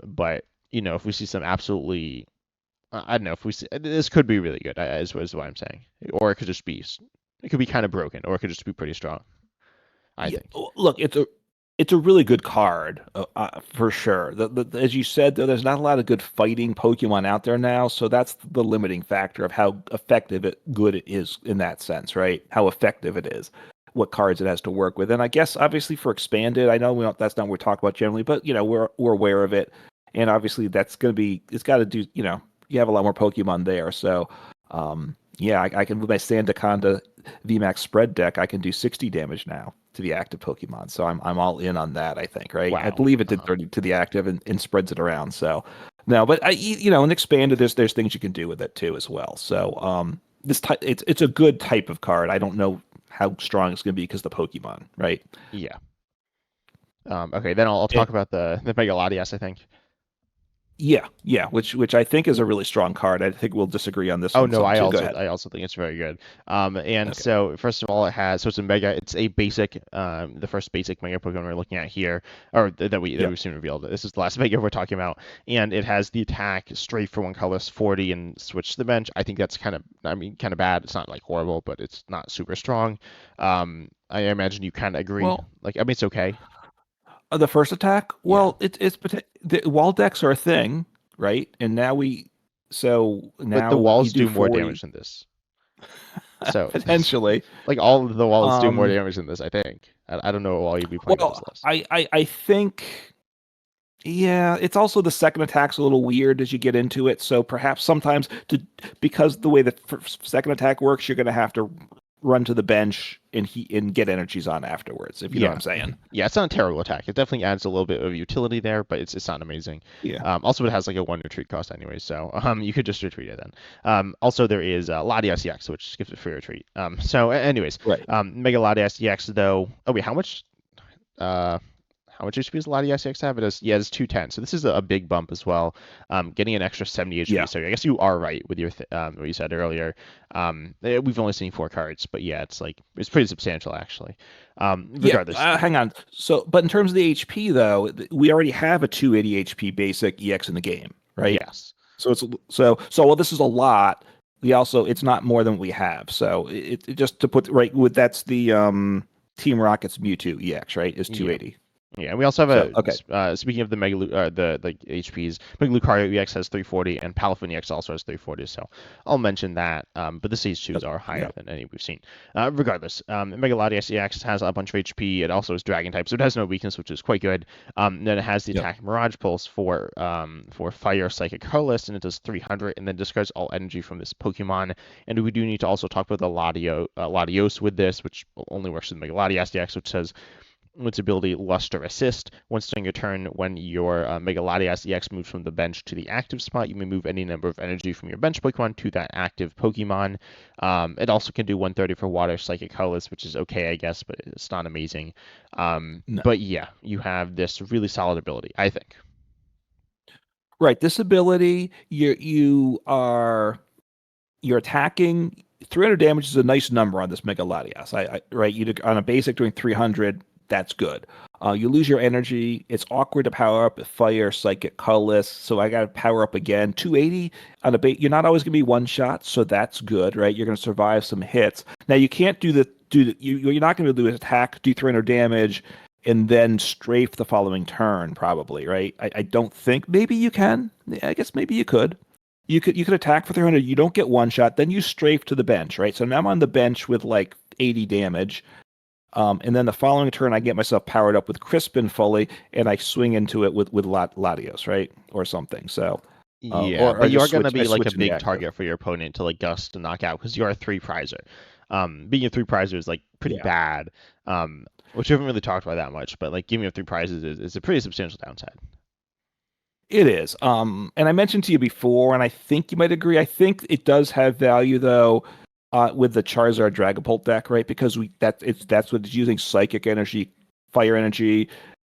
But if we see some absolutely, I don't know, if we see this could be really good, is what I'm saying, or it could be kind of broken, or it could just be pretty strong. I Yeah, think. look, it's a really good card for sure. As you said, though, there's not a lot of good fighting Pokemon out there now, so that's the limiting factor of how good it is in that sense, right? How effective it is, what cards it has to work with, and I guess obviously for expanded, I know that's not what we're talking about generally, but we're aware of it, and obviously that's going to be it's got to do you have a lot more Pokemon there, so yeah, I can with my Sandaconda VMAX spread deck, I can do 60 damage now to the active Pokemon. So I'm all in on that, I think, right? I Wow. believe it did Uh-huh. 30 to the active and spreads it around. So no, but in expanded there's things you can do with it too as well. So this type it's a good type of card. I don't know how strong it's going to be because the Pokemon, right? Yeah. Okay, then I'll And, talk about the Mega Latias, I think. yeah, which I think is a really strong card. I think we'll disagree on this Oh one no, some I too. Go also ahead. I also think it's very good. And Okay. so first of all, it's a mega. It's a basic. The first basic mega Pokemon we're looking at here, or that Yep. we've seen revealed. This is the last mega we're talking about, and it has the attack straight for one colorless 40 and switch to the bench. I think that's kind of bad. It's not like horrible, but it's not super strong. I imagine you kind of agree. Well, Like I mean, it's okay. the first attack, Yeah, well, the wall decks are a thing, right? And but the now you walls do do more 40 damage than this. So potentially. like all of the walls do more Um, damage than this. I think. I don't know what wall you'd be playing with this well, list. I think yeah, it's also the second attack's a little weird as you get into it. So perhaps sometimes because the way the second attack works, you're going to have to run to the bench and get energies on afterwards. If you know what Yeah, I'm saying. yeah, it's not a terrible attack. It definitely adds a little bit of utility there, but it's not amazing. Yeah. Also, it has like a one retreat cost anyway, so you could just retreat it then. Also, there is Latias EX, which gives it free retreat. Anyways, Right. Mega Latias EX though. Oh wait, Uh, how much HP does Latias EX have? It's 210. So this is a big bump as well. Getting an extra 70 HP. Yeah. So I guess you are right with what you said earlier. We've only seen 4 cards, but yeah, it's pretty substantial actually. Yeah, Regardless, hang on. So, but in terms of the HP, though, we already have a 280 HP basic EX in the game, right? yes. So while this is a lot, it's not more than we have. So it just to put right with that's the Team Rocket's Mewtwo EX, right? Is Yeah. 280. Yeah, and we also have So okay, speaking of the the like HPs, Mega Lucario EX has 340 and Palafin EX also has 340, so I'll mention that. But the H2s are higher yeah, than any we've seen. Regardless, Mega Latias EX has a bunch of HP. It also is Dragon type, so it has no weakness, which is quite good. Then it has the yep. attack Mirage Pulse for Fire Psychic Colorless, and it does 300, and then discards all energy from this Pokemon. And we do need to also talk about the Latios with this, which only works with Mega Latias EX, which says its ability Luster Assist. Once during your turn, when your Mega Latias EX moves from the bench to the active spot, you may move any number of energy from your bench Pokemon to that active Pokemon. It also can do 130 for Water Psychic Colorless, which is okay, I guess, but it's not amazing. No, But yeah, you have this really solid ability, I think. right. This ability, you're attacking. 300 damage is a nice number on this Mega Latias. Right, on a basic doing 300, that's good. You lose your energy. It's awkward to power up with Fire, Psychic, Colorless. So I got to power up again. 280 on a bait. You're not always going to be one shot, so that's good, right? You're going to survive some hits. Now you can't you're not going to do an attack, do 300 damage, and then strafe the following turn, probably, right? I don't think maybe you can. I guess maybe you could. You could attack for 300. You don't get one shot. Then you strafe to the bench, right? So now I'm on the bench with like 80 damage. And then the following turn, I get myself powered up with Crispin fully, and I swing into it with Latios, right, or something. So, Yeah, or I but you are just going to switch. I be like a switch in the big active. target for your opponent to like gust to knock out because you are a three prizer. Being a three prizer is like pretty Yeah, bad, which we haven't really talked about that much, but like giving up three prizes is a pretty substantial downside. it is. And I mentioned to you before, and I think you might agree. I think it does have value though, with the Charizard Dragapult deck, right? Because that's what it's using: psychic energy, fire energy.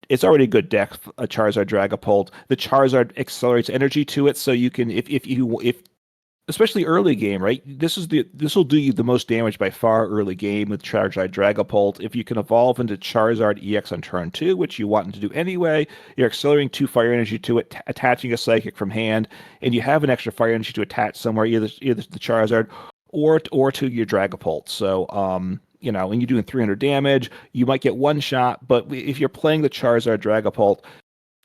It's already a good deck, a Charizard Dragapult. The Charizard accelerates energy to it, so you can if especially early game, right? This will do you the most damage by far early game with Charizard Dragapult. If you can evolve into Charizard EX on turn two, which you want to do anyway, you're accelerating two fire energy to it, attaching a psychic from hand, and you have an extra fire energy to attach somewhere, either to the Charizard or to your Dragapult. So when you're doing 300 damage, you might get one shot, but if you're playing the Charizard Dragapult,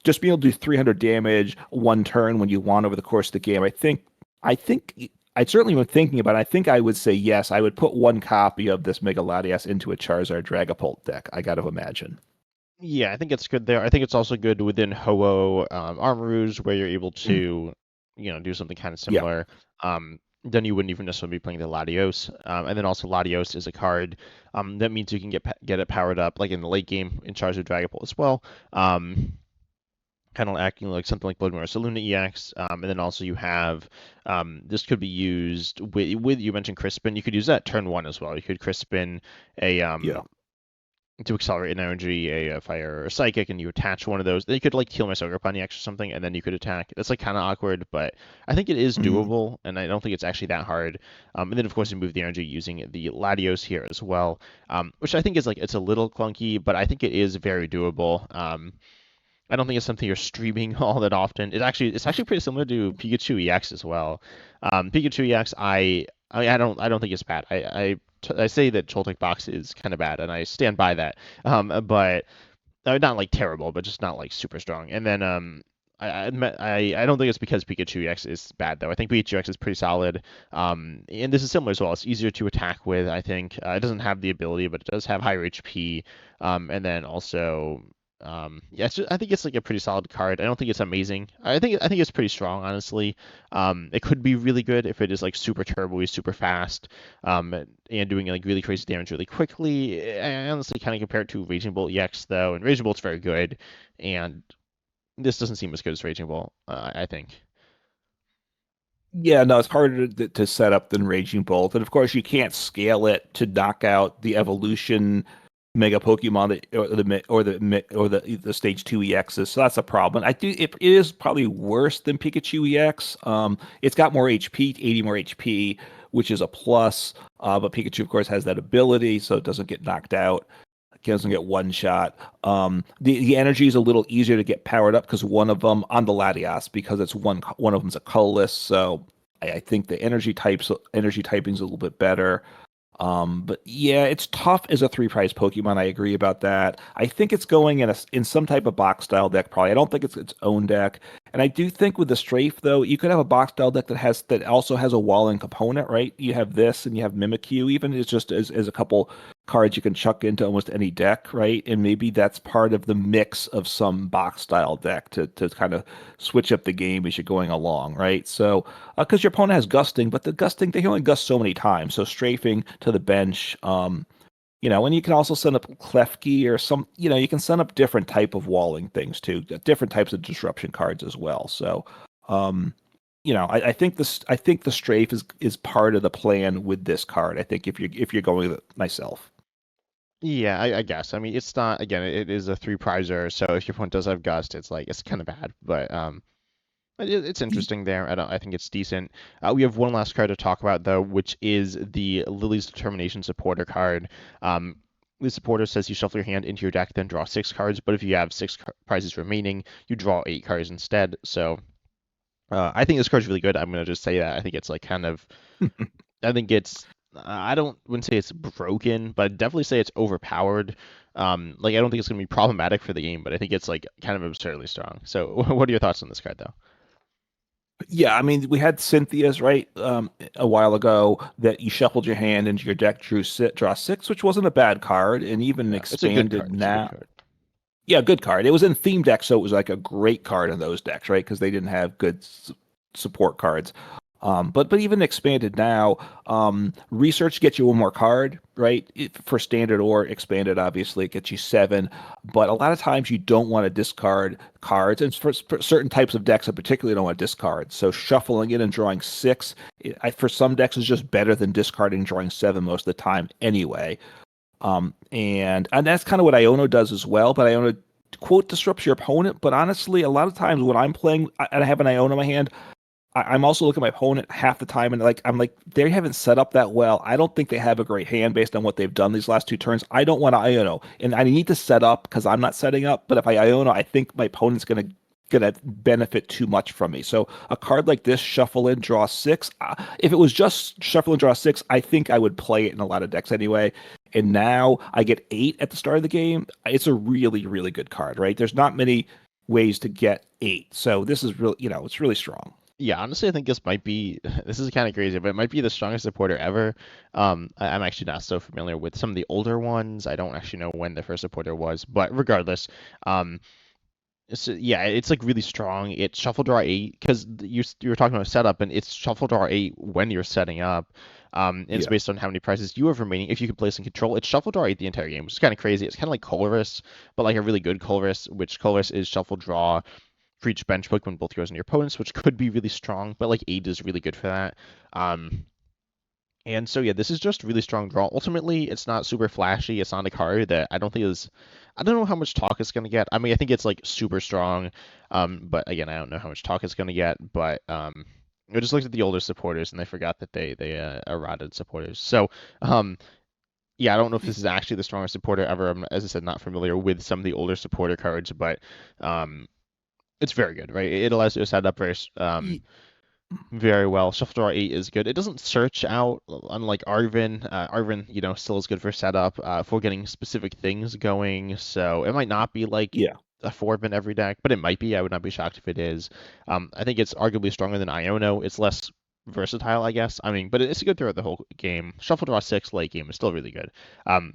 just being able to do 300 damage one turn when you want over the course of the game, I think I'd certainly been thinking about it. I think I would say yes. I would put one copy of this Mega Latias into a Charizard Dragapult deck. I got to imagine. Yeah, I think it's good there. I think it's also good within Ho-Oh Armarouge where you're able Mm. to, do something kind of Yeah. similar. Then you wouldn't even necessarily be playing the Latios. And then also Latios is a card that means you can get it powered up like in the late game in Charizard Dragapult as well. Kind of acting like something like Blood Moon Luna EX. And then also you have this could be used with you mentioned Crispin. You could use that turn one as well. You could Crispin a Yeah. to accelerate an energy, a fire or a psychic, and you attach one of those. Then you could like heal my Sogar Punny X or something, and then you could attack. That's like kind of awkward, but I think it is Mhm. doable, and I don't think it's actually that hard. And then of course you move the energy using the Latios here as well, which I think is like it's a little clunky, but I think it is very doable. I don't think it's something you're streaming all that often. It's actually pretty similar to Pikachu EX as well. Pikachu EX, I don't think it's bad. I say that Choltek Box is kind of bad, and I stand by that. But not like terrible, but just not like super strong. And then I don't think it's because Pikachu EX is bad though. I think Pikachu EX is pretty solid. And this is similar as well. It's easier to attack with. I think it doesn't have the ability, but it does have higher HP. And then also yeah, I think it's like a pretty solid card. I don't think it's amazing. I think it's pretty strong, honestly. It could be really good if it is like super turbo, super fast, and doing like really crazy damage really quickly. I honestly kind of compare it to Raging Bolt EX though, and Raging Bolt's very good, and this doesn't seem as good as Raging Bolt. I think. Yeah, no, it's harder to set up than Raging Bolt, and of course you can't scale it to knock out the evolution Mega Pokemon or the Stage Two EXs. So that's a problem. It is probably worse than Pikachu EX. It's got more HP, 80 more HP, which is a plus. But Pikachu, of course, has that ability, so it doesn't get knocked out. It doesn't get one shot. The energy is a little easier to get powered up because one of them on the Latias because it's one of them's a colorless. So I think the energy typing is a little bit better. But yeah, it's tough as a three prize Pokemon. I agree about that. I think it's going in some type of box style deck. Probably, I don't think it's its own deck. And I do think with the Strafe though, you could have a box style deck that also has a walling component, right? You have this and you have Mimikyu. Even it's just as a couple cards you can chuck into almost any deck, right? And maybe that's part of the mix of some box style deck to kind of switch up the game as you're going along, right? So because your opponent has gusting, but the gusting they can only gust so many times. So strafing to the bench, and you can also send up Klefki or you can send up different type of walling things too, different types of disruption cards as well. So, I think the strafe is part of the plan with this card. I think if you're going with it myself. Yeah, I guess. I mean, it's not again. It is a three prizer, so if your opponent does have Gust, it's kind of bad, but it's interesting there. I think it's decent. We have one last card to talk about though, which is the Lily's Determination supporter card. The supporter says you shuffle your hand into your deck, then draw six cards. But if you have six prizes remaining, you draw eight cards instead. So I think this card's really good. I'm gonna just say that. I think it's like kind of. I think it's I don't wouldn't say it's broken, but I'd definitely say it's overpowered. Like I don't think it's gonna be problematic for the game, but I think it's like kind of absurdly strong. So what are your thoughts on this card though? Yeah, I mean, we had Cynthia's right a while ago that you shuffled your hand into your deck, draw six, which wasn't a bad card, and even Yeah, it's a good expanded card. It's a good now. card. Yeah, good card. It was in theme decks, so it was like a great card in those decks, right? Because they didn't have good support cards. But even expanded now, research gets you one more card, right? For standard or expanded, obviously, it gets you seven. But a lot of times you don't want to discard cards, and for certain types of decks, I particularly don't want to discard. So shuffling it and drawing six, for some decks, is just better than discarding and drawing seven most of the time, anyway. And that's kind of what Iono does as well. But Iono quote disrupts your opponent. But honestly, a lot of times when I'm playing and I have an Iono in my hand, I'm also looking at my opponent half the time, and I'm like, they haven't set up that well. I don't think they have a great hand based on what they've done these last two turns. I don't want to Iono, and I need to set up because I'm not setting up. But if I Iono, I think my opponent's gonna benefit too much from me. So a card like this, shuffle in, draw six. If it was just shuffle and draw six, I think I would play it in a lot of decks anyway. And now I get eight at the start of the game. It's a really, really good card, right? There's not many ways to get eight, so this is really, it's really strong. Yeah, honestly, I think this might be this is kind of crazy, but it might be the strongest supporter ever. I'm actually not so familiar with some of the older ones. I don't actually know when the first supporter was, but regardless, um, so yeah, it's like really strong. It's shuffle draw eight because you were talking about setup, and it's shuffle draw eight when you're setting up. And it's Yeah. based on how many prizes you have remaining. If you can place in control, it's shuffle draw eight the entire game, which is kind of crazy. It's kind of like Colress, but like a really good Colress, which Colress is shuffle draw for each bench Pokemon, both yours and your opponents, which could be really strong, but like eight is really good for that. And so yeah, this is just really strong draw. Ultimately, it's not super flashy. It's not a card that I don't think is. I don't know how much talk it's gonna get. I mean, I think it's like super strong. But again, I don't know how much talk it's gonna get. But I just looked at the older supporters and they forgot that they are rotted supporters. So yeah, I don't know if this is actually the strongest supporter ever. I'm, as I said, not familiar with some of the older supporter cards, but um it's very good, right? It allows you to set up very well. Shuffle Draw 8 is good. It doesn't search out, unlike Arven. Arven, still is good for setup, for getting specific things going. So it might not be like Yeah. a 4 in every deck, but it might be. I would not be shocked if it is. I think it's arguably stronger than Iono. It's less versatile, I guess. I mean, but it's good throughout the whole game. Shuffle Draw 6 late game is still really good.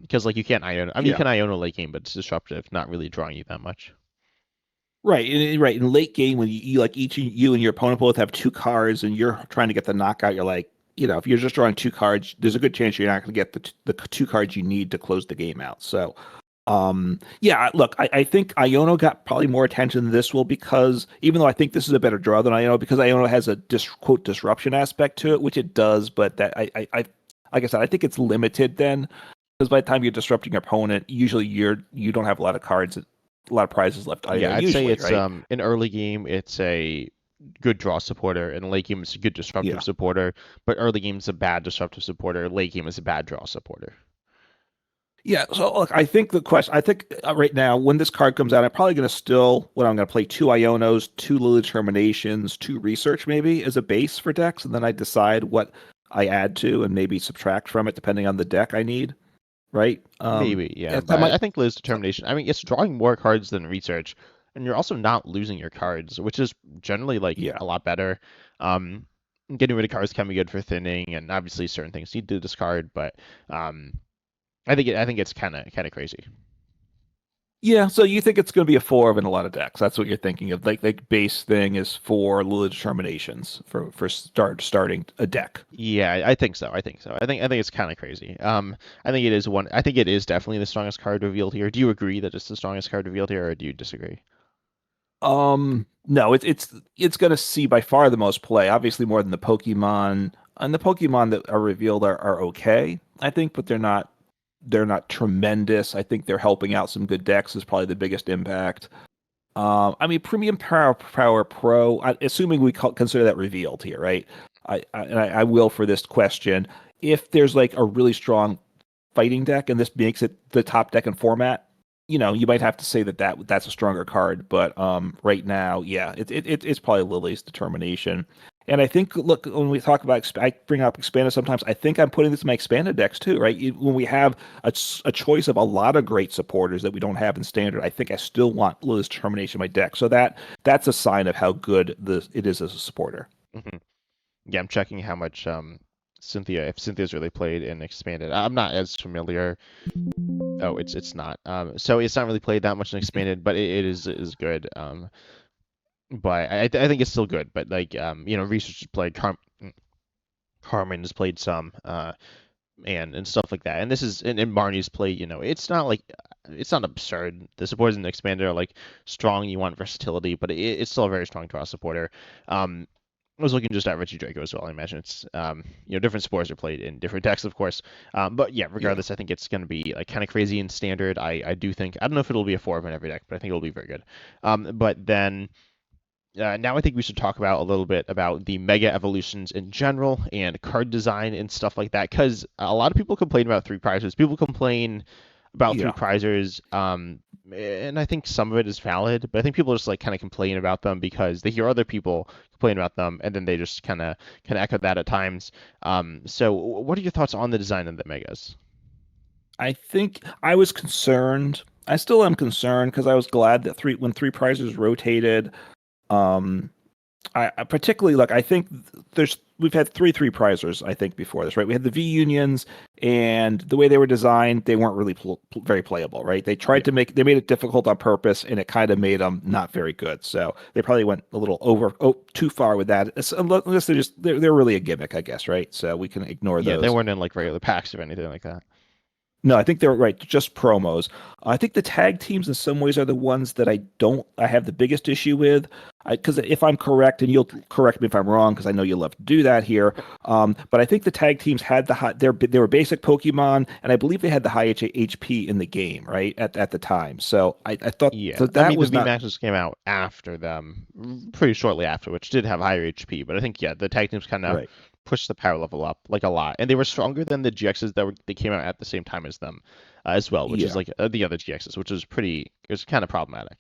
Because like you can't Iono. I mean, you Yeah. can Iono late game, but it's disruptive, not really drawing you that much. Right, right. In late game, when you like each you and your opponent both have two cards, and you're trying to get the knockout, you're like, if you're just drawing two cards, there's a good chance you're not going to get the two cards you need to close the game out. So, yeah. Look, I think Iono got probably more attention than this will because even though I think this is a better draw than Iono, because Iono has a quote disruption aspect to it, which it does, but that I like I said, I think it's limited then because by the time you're disrupting your opponent, usually you don't have a lot of cards, a lot of prizes left Yeah, either. I'd say Usually, it's right? in early game it's a good draw supporter, and late game it's a good disruptive Yeah. supporter, but early game is a bad disruptive supporter, late game is a bad draw supporter. Yeah, so look, I think I think right now when this card comes out, I'm probably going to still, I'm going to play two Ionos, two Lily Determinations, two Research maybe as a base for decks, and then I decide what I add to and maybe subtract from it depending on the deck I need, right? Maybe, yeah, That but might, I think Liz determination. I mean, it's drawing more cards than research, and you're also not losing your cards, which is generally like yeah. a lot better. Um, Getting rid of cards can be good for thinning, and obviously certain things need to discard, but um, I think it's kind of crazy. Yeah, so you think it's going to be a four of in a lot of decks. That's what you're thinking of. Like base thing is for Lily Determinations for starting a deck. Yeah, I think so. I think so. I think it's kind of crazy. I think it is one. I think it is definitely the strongest card revealed here. Do you agree that it's the strongest card revealed here, or do you disagree? No, it's going to see by far the most play. Obviously, more than the Pokemon, and the Pokemon that are revealed are okay, I think, but they're not tremendous. I think they're helping out some good decks is probably the biggest impact. I mean, Premium Power Pro, assuming we consider that revealed here, right? I will for this question. If there's like a really strong fighting deck and this makes it the top deck in format, you might have to say that's a stronger card. But right now, yeah, it's probably Lily's Determination. And I think, look, when we talk about, I bring up expanded sometimes. I think I'm putting this in my expanded decks too, right? When we have a choice of a lot of great supporters that we don't have in standard, I think I still want Lilia's Determination in my deck. So that's a sign of how good it is as a supporter. Hmm. Yeah, I'm checking how much Cynthia, if Cynthia's really played and expanded. I'm not as familiar. Oh, it's not. So it's not really played that much in expanded, but it is good. But I think it's still good. But like Research has played, Carmen has played some, and stuff like that. And this is and Marnie's play. It's not like it's not absurd. The supporters in the expanded are like strong. You want versatility, but it's still a very strong draw supporter. I was looking just at Richie Draco as well. I imagine it's different sports are played in different decks, of course. But yeah, Yeah. regardless, I think it's going to be like kind of crazy in standard. I do think I don't know if it'll be a 4 of in every deck, but I think it'll be very good. But then now I think we should talk about a little bit about the mega evolutions in general and card design and stuff like that, because a lot of people complain about three prizes. People complain about three Yeah. prizers, and I think some of it is valid, but I think people just like kind of complain about them because they hear other people complain about them, and then they just kind of echo that at times. So what are your thoughts on the design of the megas? I think I was concerned. I still am concerned because I was glad that when three prizes rotated. Um, I particularly like. I think we've had three prizers. I think before this, right? We had the V unions, and the way they were designed, they weren't really very playable, right? Yeah, They made it difficult on purpose, and it kind of made them not very good. So they probably went a little too far with that. Unless they're really a gimmick, I guess, right? So we can ignore yeah, they those. weren't in like regular packs or anything like that. No, I think they're right. Just promos. I think the tag teams in some ways are the ones that I have the biggest issue with. Because if I'm correct, and you'll correct me if I'm wrong, because I know you love to do that here. But I think the tag teams had they were basic Pokemon, and I believe they had the high HP in the game, right? At the time. So I thought Yeah, so I that mean the was not VMAXs came out after them, pretty shortly after, which did have higher HP. But I think yeah, the tag teams kind of right. pushed the power level up like a lot, and they were stronger than the GXs they came out at the same time as them, as well, which is Yeah. like the other GXs, which is it was kind of problematic.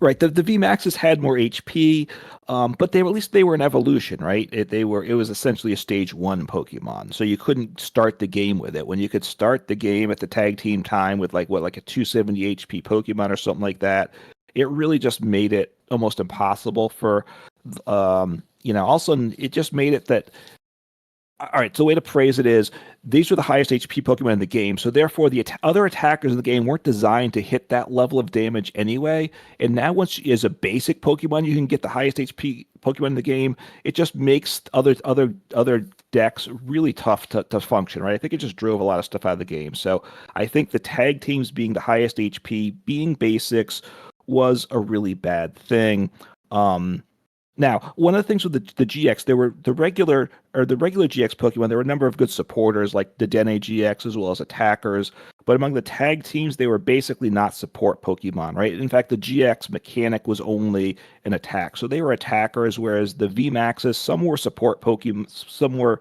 Right. The V Maxes had more HP, but at least they were an evolution, right? It was essentially a stage one Pokemon. So you couldn't start the game with it. When you could start the game at the tag team time with like a 270 HP Pokemon or something like that, it really just made it almost impossible for also it just made it that all right, so the way to phrase it is these were the highest HP Pokemon in the game, so therefore the other attackers in the game weren't designed to hit that level of damage anyway. And now, once as a basic Pokemon, you can get the highest HP Pokemon in the game. It just makes other decks really tough to function, right? I think it just drove a lot of stuff out of the game. So I think the tag teams being the highest HP, being basics, was a really bad thing. Now, one of the things with the GX, there were the regular GX Pokemon. There were a number of good supporters like the Dene GX as well as attackers. But among the tag teams, they were basically not support Pokemon, right? In fact, the GX mechanic was only an attack, so they were attackers. Whereas the V Maxes, some were support Pokemon, some were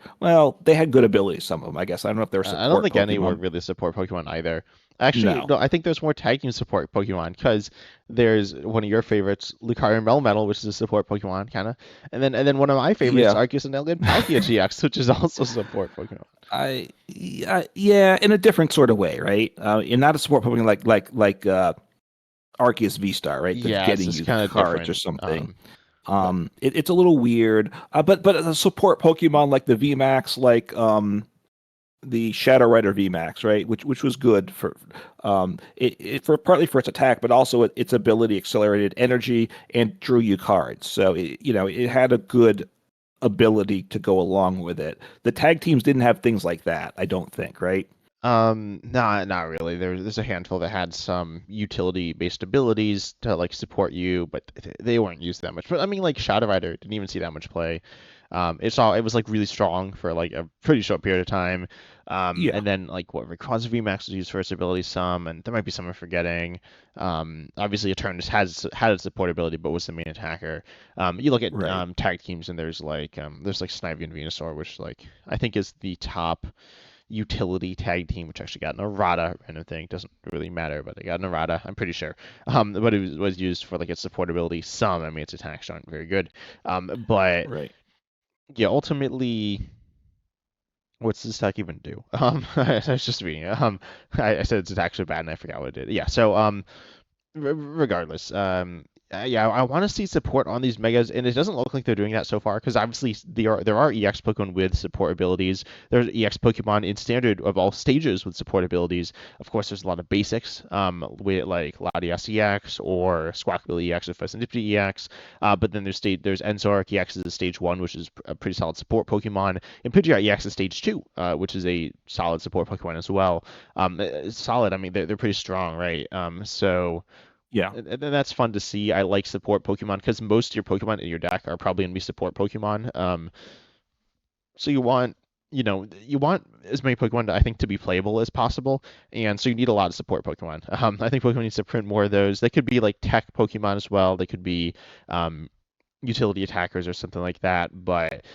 they had good abilities. Some of them, I guess. I don't know if they were I don't support think any would Pokemon. really support Pokemon either. Actually, No, no, I think there's more tag team support Pokemon because there's one of your favorites, Lucario Melmetal, which is a support Pokemon kind of, and then one of my favorites, yeah, Arceus and Elliot Palkia GX, which is also support Pokemon. yeah, in a different sort of way, right? And not a support Pokemon like Arceus V Star, right? That's Yeah, it's getting just you the kind of cards or different. something. But It's a little weird, but a support Pokemon like the VMAX, like the Shadow Rider VMAX, right? Which was good for for partly for its attack, but also its ability accelerated energy and drew you cards. So it had a good ability to go along with it. The tag teams didn't have things like that, I don't think, right? not really. There's a handful that had some utility-based abilities to like support you, but they weren't used that much. But I mean, like Shadow Rider didn't even see that much play. It was like really strong for like a pretty short period of time. Yeah, And then like what Rayquaza VMAX was used for its ability some, and there might be some I'm forgetting. Obviously Eternus had its support ability, but was the main attacker. You look at right. tag teams, and there's like Snivy and Venusaur, which like I think is the top utility tag team, which actually got an errata random thing. Doesn't really matter, but it got an errata, I'm pretty sure. But it was used for like its supportability. Some, I mean, its attacks aren't very good. But Right. yeah, ultimately, what's this attack even do? I was just reading. I said it's actually bad, and I forgot what it did. Yeah, so regardless, yeah, I want to see support on these megas, and it doesn't look like they're doing that so far. Because obviously there are EX Pokemon with support abilities. There's EX Pokemon in standard of all stages with support abilities. Of course, there's a lot of basics, with like Latias EX or Squawkabilly EX or Serendipity EX. But then there's Enzork EX is a stage 1, which is a pretty solid support Pokemon, and Pidgeot EX is stage 2, which is a solid support Pokemon as well. Solid. I mean, they're pretty strong, right? So. Yeah. And that's fun to see. I like support Pokemon because most of your Pokemon in your deck are probably going to be support Pokemon. So you want as many Pokemon, I think, to be playable as possible, and so you need a lot of support Pokemon. I think Pokemon needs to print more of those. They could be like tech Pokemon as well. They could be utility attackers or something like that. But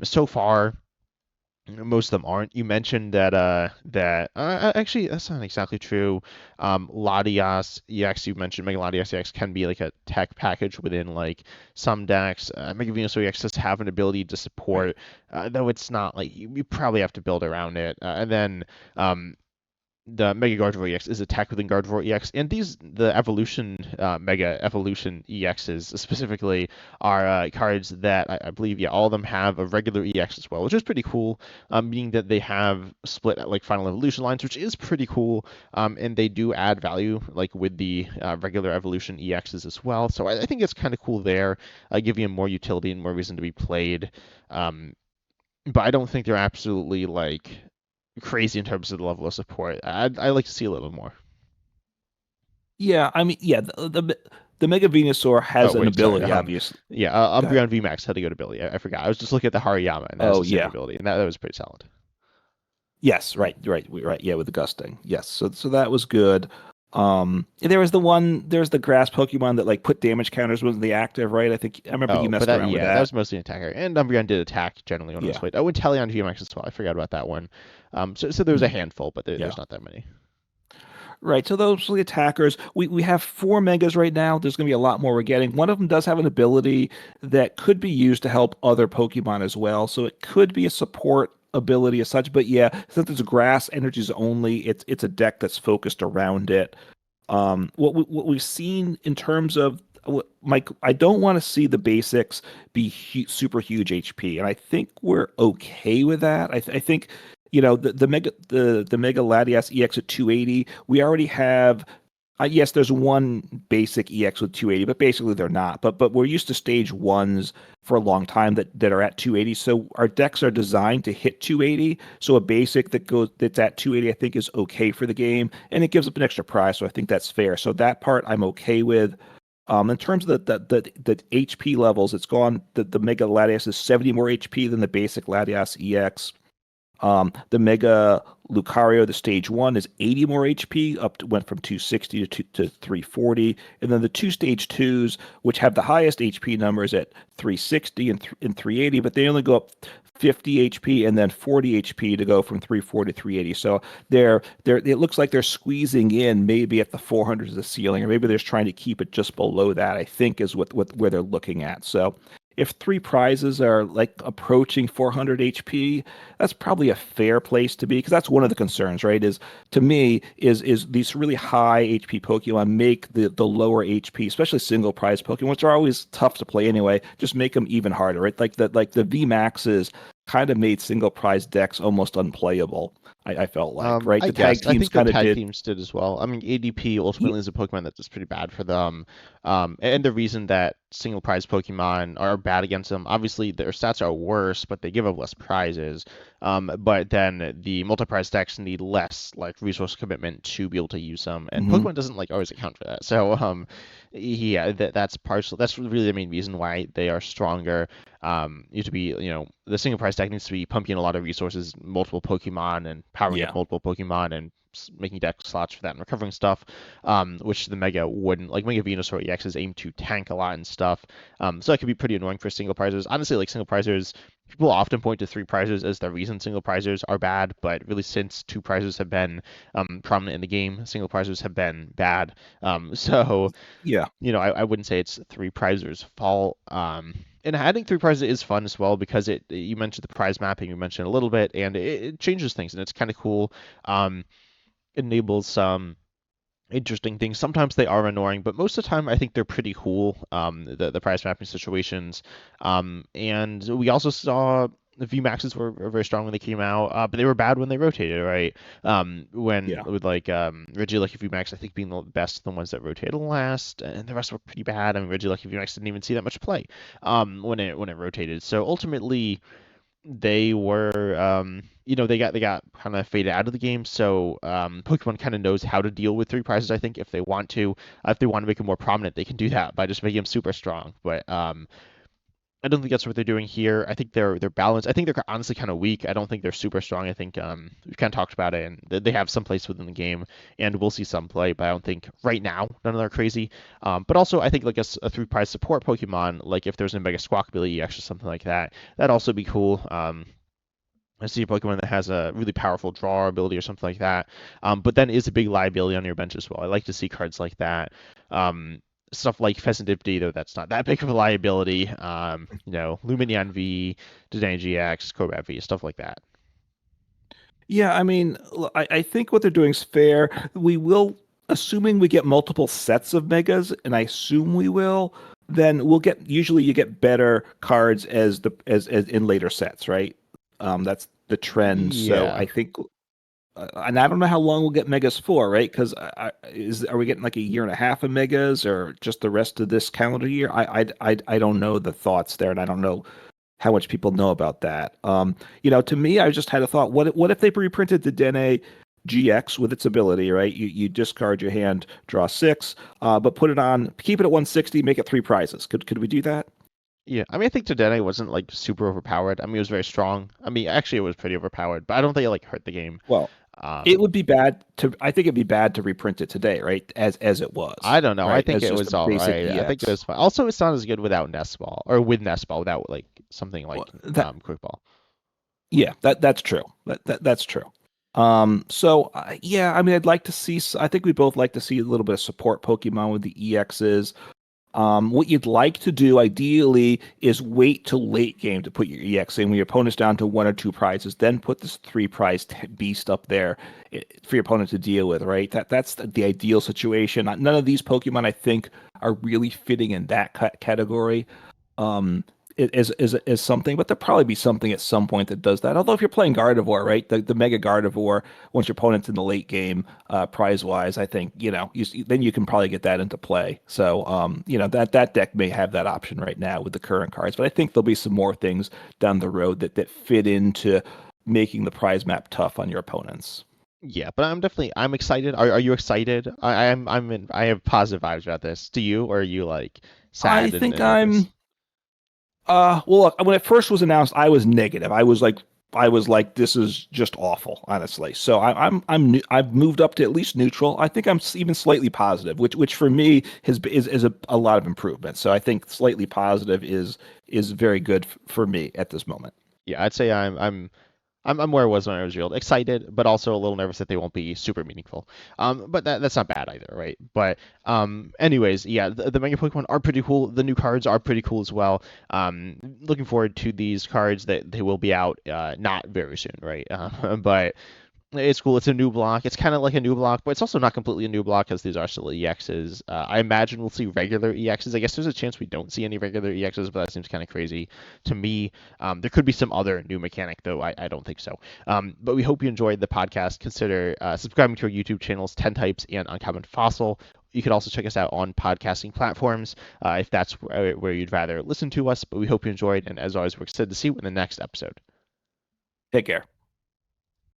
so far, most of them aren't. You mentioned that actually that's not exactly true. Latias EX, you mentioned Mega Latias EX can be like a tech package within like some decks. Mega Venusaur EX does have an ability to Right. support, though it's not like you probably have to build around it. And then the Mega Gardevoir EX is attack within Gardevoir EX, and the evolution Mega Evolution EXs specifically are cards that I believe, yeah, all of them have a regular EX as well, which is pretty cool. Meaning that they have split like Final Evolution lines, which is pretty cool. And they do add value like with the regular Evolution EXs as well. So I think it's kind of cool there, giving them more utility and more reason to be played. Um, but I don't think they're absolutely like crazy in terms of the level of support. I like to see a little more. Yeah. I mean, yeah. The Mega Venusaur Oh has an wait, sorry. ability, obviously. Yeah, Go ahead. Umbreon VMAX had a good ability. I forgot. I was just looking at the Hariyama, and that has Oh the same yeah. ability, and that was pretty solid. Yes. Right. Right. Right. Yeah. With the gusting. Yes. So that was good. There was the one. There's the grass Pokemon that like put damage counters wasn't the active, right? I remember you Oh, but messed that around with yeah, that that. was mostly an attacker, and Umbreon did attack generally when it was Yeah. played. Oh, and Teleon VMAX as well. I forgot about that one. So there was a Mhm. handful, but Yeah. there's not that many. Right. So those are the attackers. We have four megas right now. There's going to be a lot more we're getting. One of them does have an ability that could be used to help other Pokemon as well. So it could be a support ability as such. But yeah, since it's grass energies only, it's a deck that's focused around it. What we've seen in terms of Mike, I don't want to see the basics be super huge HP, and I think we're okay with that. I think the Mega Latias EX at 280. We already have. Yes, there's one basic EX with 280, but basically they're not. But we're used to stage ones for a long time that are at 280. So our decks are designed to hit 280. So a basic that's at 280, I think, is okay for the game, and it gives up an extra prize. So I think that's fair. So that part I'm okay with. In terms of the HP levels, it's gone. The Mega Latias is 70 more HP than the basic Latias EX. The Mega Lucario, the stage one, is 80 more HP, went from 260 to 340. And then the two stage twos, which have the highest HP numbers at 360 and 380, but they only go up 50 HP and then 40 HP to go from 340 to 380. So it looks like they're squeezing in maybe at the 400 as the ceiling, or maybe they're just trying to keep it just below that, I think is what where they're looking at. So if three prizes are like approaching 400 HP, that's probably a fair place to be because that's one of the concerns, right? Is to me is these really high HP Pokemon make the lower HP, especially single prize Pokemon, which are always tough to play anyway, just make them even harder, right? Like the V Maxes kind of made single prize decks almost unplayable. I felt like, right? I The tag guess I teams think the kind of tag did. teams did as well. I mean, ADP Ye- ultimately is a Pokemon that does pretty bad for them. And the reason that single prize Pokemon are bad against them, obviously their stats are worse, but they give up less prizes. But then the multi-prize decks need less like resource commitment to be able to use them, and mhm. Pokemon doesn't like always account for that. So yeah, that's partial. That's really the main reason why they are stronger. You to be, the single prize deck needs to be pumping a lot of resources, multiple Pokemon, and powering up Yeah. multiple Pokemon, and making deck slots for that and recovering stuff, which the Mega wouldn't. Like Mega Venusaur EX is aimed to tank a lot and stuff, so that could be pretty annoying for single prizers. Honestly, like single prizers, people often point to three prizers as the reason single prizers are bad, but really since two prizers have been prominent in the game, single prizers have been bad. So Yeah. I wouldn't say it's three prizers' fault. And adding three prizes is fun as well because you mentioned the prize mapping, you mentioned a little bit, and it changes things and it's kind of cool. Enables some interesting things. Sometimes they are annoying, but most of the time I think they're pretty cool. The price mapping situations. And we also saw the VMAXs were very strong when they came out, but they were bad when they rotated, right? When Yeah. with like Regieleki VMAX, I think being the best, the ones that rotated last, and the rest were pretty bad. I mean, Regieleki VMAX didn't even see that much play when it rotated. So ultimately they were they got kind of faded out of the game. So Pokemon kind of knows how to deal with three prizes. I think if they want to make them more prominent, they can do that by just making them super strong. But I don't think that's what they're doing here. I think they're balanced. I think they're honestly kind of weak. I don't think they're super strong. I think we've kind of talked about it, and they have some place within the game, and we'll see some play. But I don't think right now none of them are crazy. But also I think like a three prize support Pokemon, like if there's a Mega Squawkabilly EX or something like that, that'd also be cool. I see a Pokemon that has a really powerful draw ability or something like that, but then is a big liability on your bench as well. I like to see cards like that. Stuff like Pheasantipede, though that's not that big of a liability. Lumineon V, Dedenne GX, Crobat V, stuff like that. Yeah, I mean, I think what they're doing is fair. We will, assuming we get multiple sets of megas, and I assume we will, then we'll get, usually you get better cards as in later sets, right? That's the trend. So Yeah. I think, and I don't know how long we'll get megas for, right? Because are we getting like a year and a half of megas, or just the rest of this calendar year? I don't know the thoughts there, and I don't know how much people know about that. To me, I just had a thought: what if they reprinted the Dene GX with its ability, right? You discard your hand, draw six, but put it on, keep it at 160, make it three prizes. Could we do that? Yeah, I mean, I think Dedenne wasn't like super overpowered. I mean, it was very strong. I mean, actually, it was pretty overpowered, but I don't think it like hurt the game. Well, it Um, would be bad to. I think it'd be bad to reprint it today, right? As it I was, don't know. I right? think As it just a was all basic right. I think it EX. was fine. Also, it's not as good without Nest Ball or with Nest Ball without like something like Well, that Quick Ball. Yeah, that's true. That's true. So yeah, I mean, I'd like to see. I think we both like to see a little bit of support Pokemon with the EXs. What you'd like to do ideally is wait till late game to put your EX in when your opponent's down to one or two prizes, then put this three prize beast up there for your opponent to deal with, right? That's the ideal situation. None of these Pokemon, I think, are really fitting in that category. Um, is something, but there'll probably be something at some point that does that. Although if you're playing Gardevoir, right, the Mega Gardevoir, once your opponent's in the late game, prize wise, I think then you can probably get that into play. So that deck may have that option right now with the current cards, but I think there'll be some more things down the road that fit into making the prize map tough on your opponents. Yeah, but I'm excited. Are you excited? I have positive vibes about this. Do you, or are you like I sad and think nervous? well, look, when it first was announced, I was negative. I was like, this is just awful, honestly. So I've moved up to at least neutral. I think I'm even slightly positive, which for me is a lot of improvement. So I think slightly positive is very good for me at this moment. Yeah, I'd say I'm where I was when I was real excited, but also a little nervous that they won't be super meaningful. But that's not bad either, right? But anyways, yeah, the Mega Pokemon are pretty cool. The new cards are pretty cool as well. Looking forward to these cards that they will be out not very soon, right? But it's cool. It's a new block. It's kind of like a new block, but it's also not completely a new block because these are still EXs. I imagine we'll see regular EXs. I guess there's a chance we don't see any regular EXs, but that seems kind of crazy to me. There could be some other new mechanic, though. I don't think so. But we hope you enjoyed the podcast. Consider subscribing to our YouTube channels, 10 Types and Uncommon Fossil. You could also check us out on podcasting platforms if that's where you'd rather listen to us. But we hope you enjoyed, and as always, we're excited to see you in the next episode. Take care.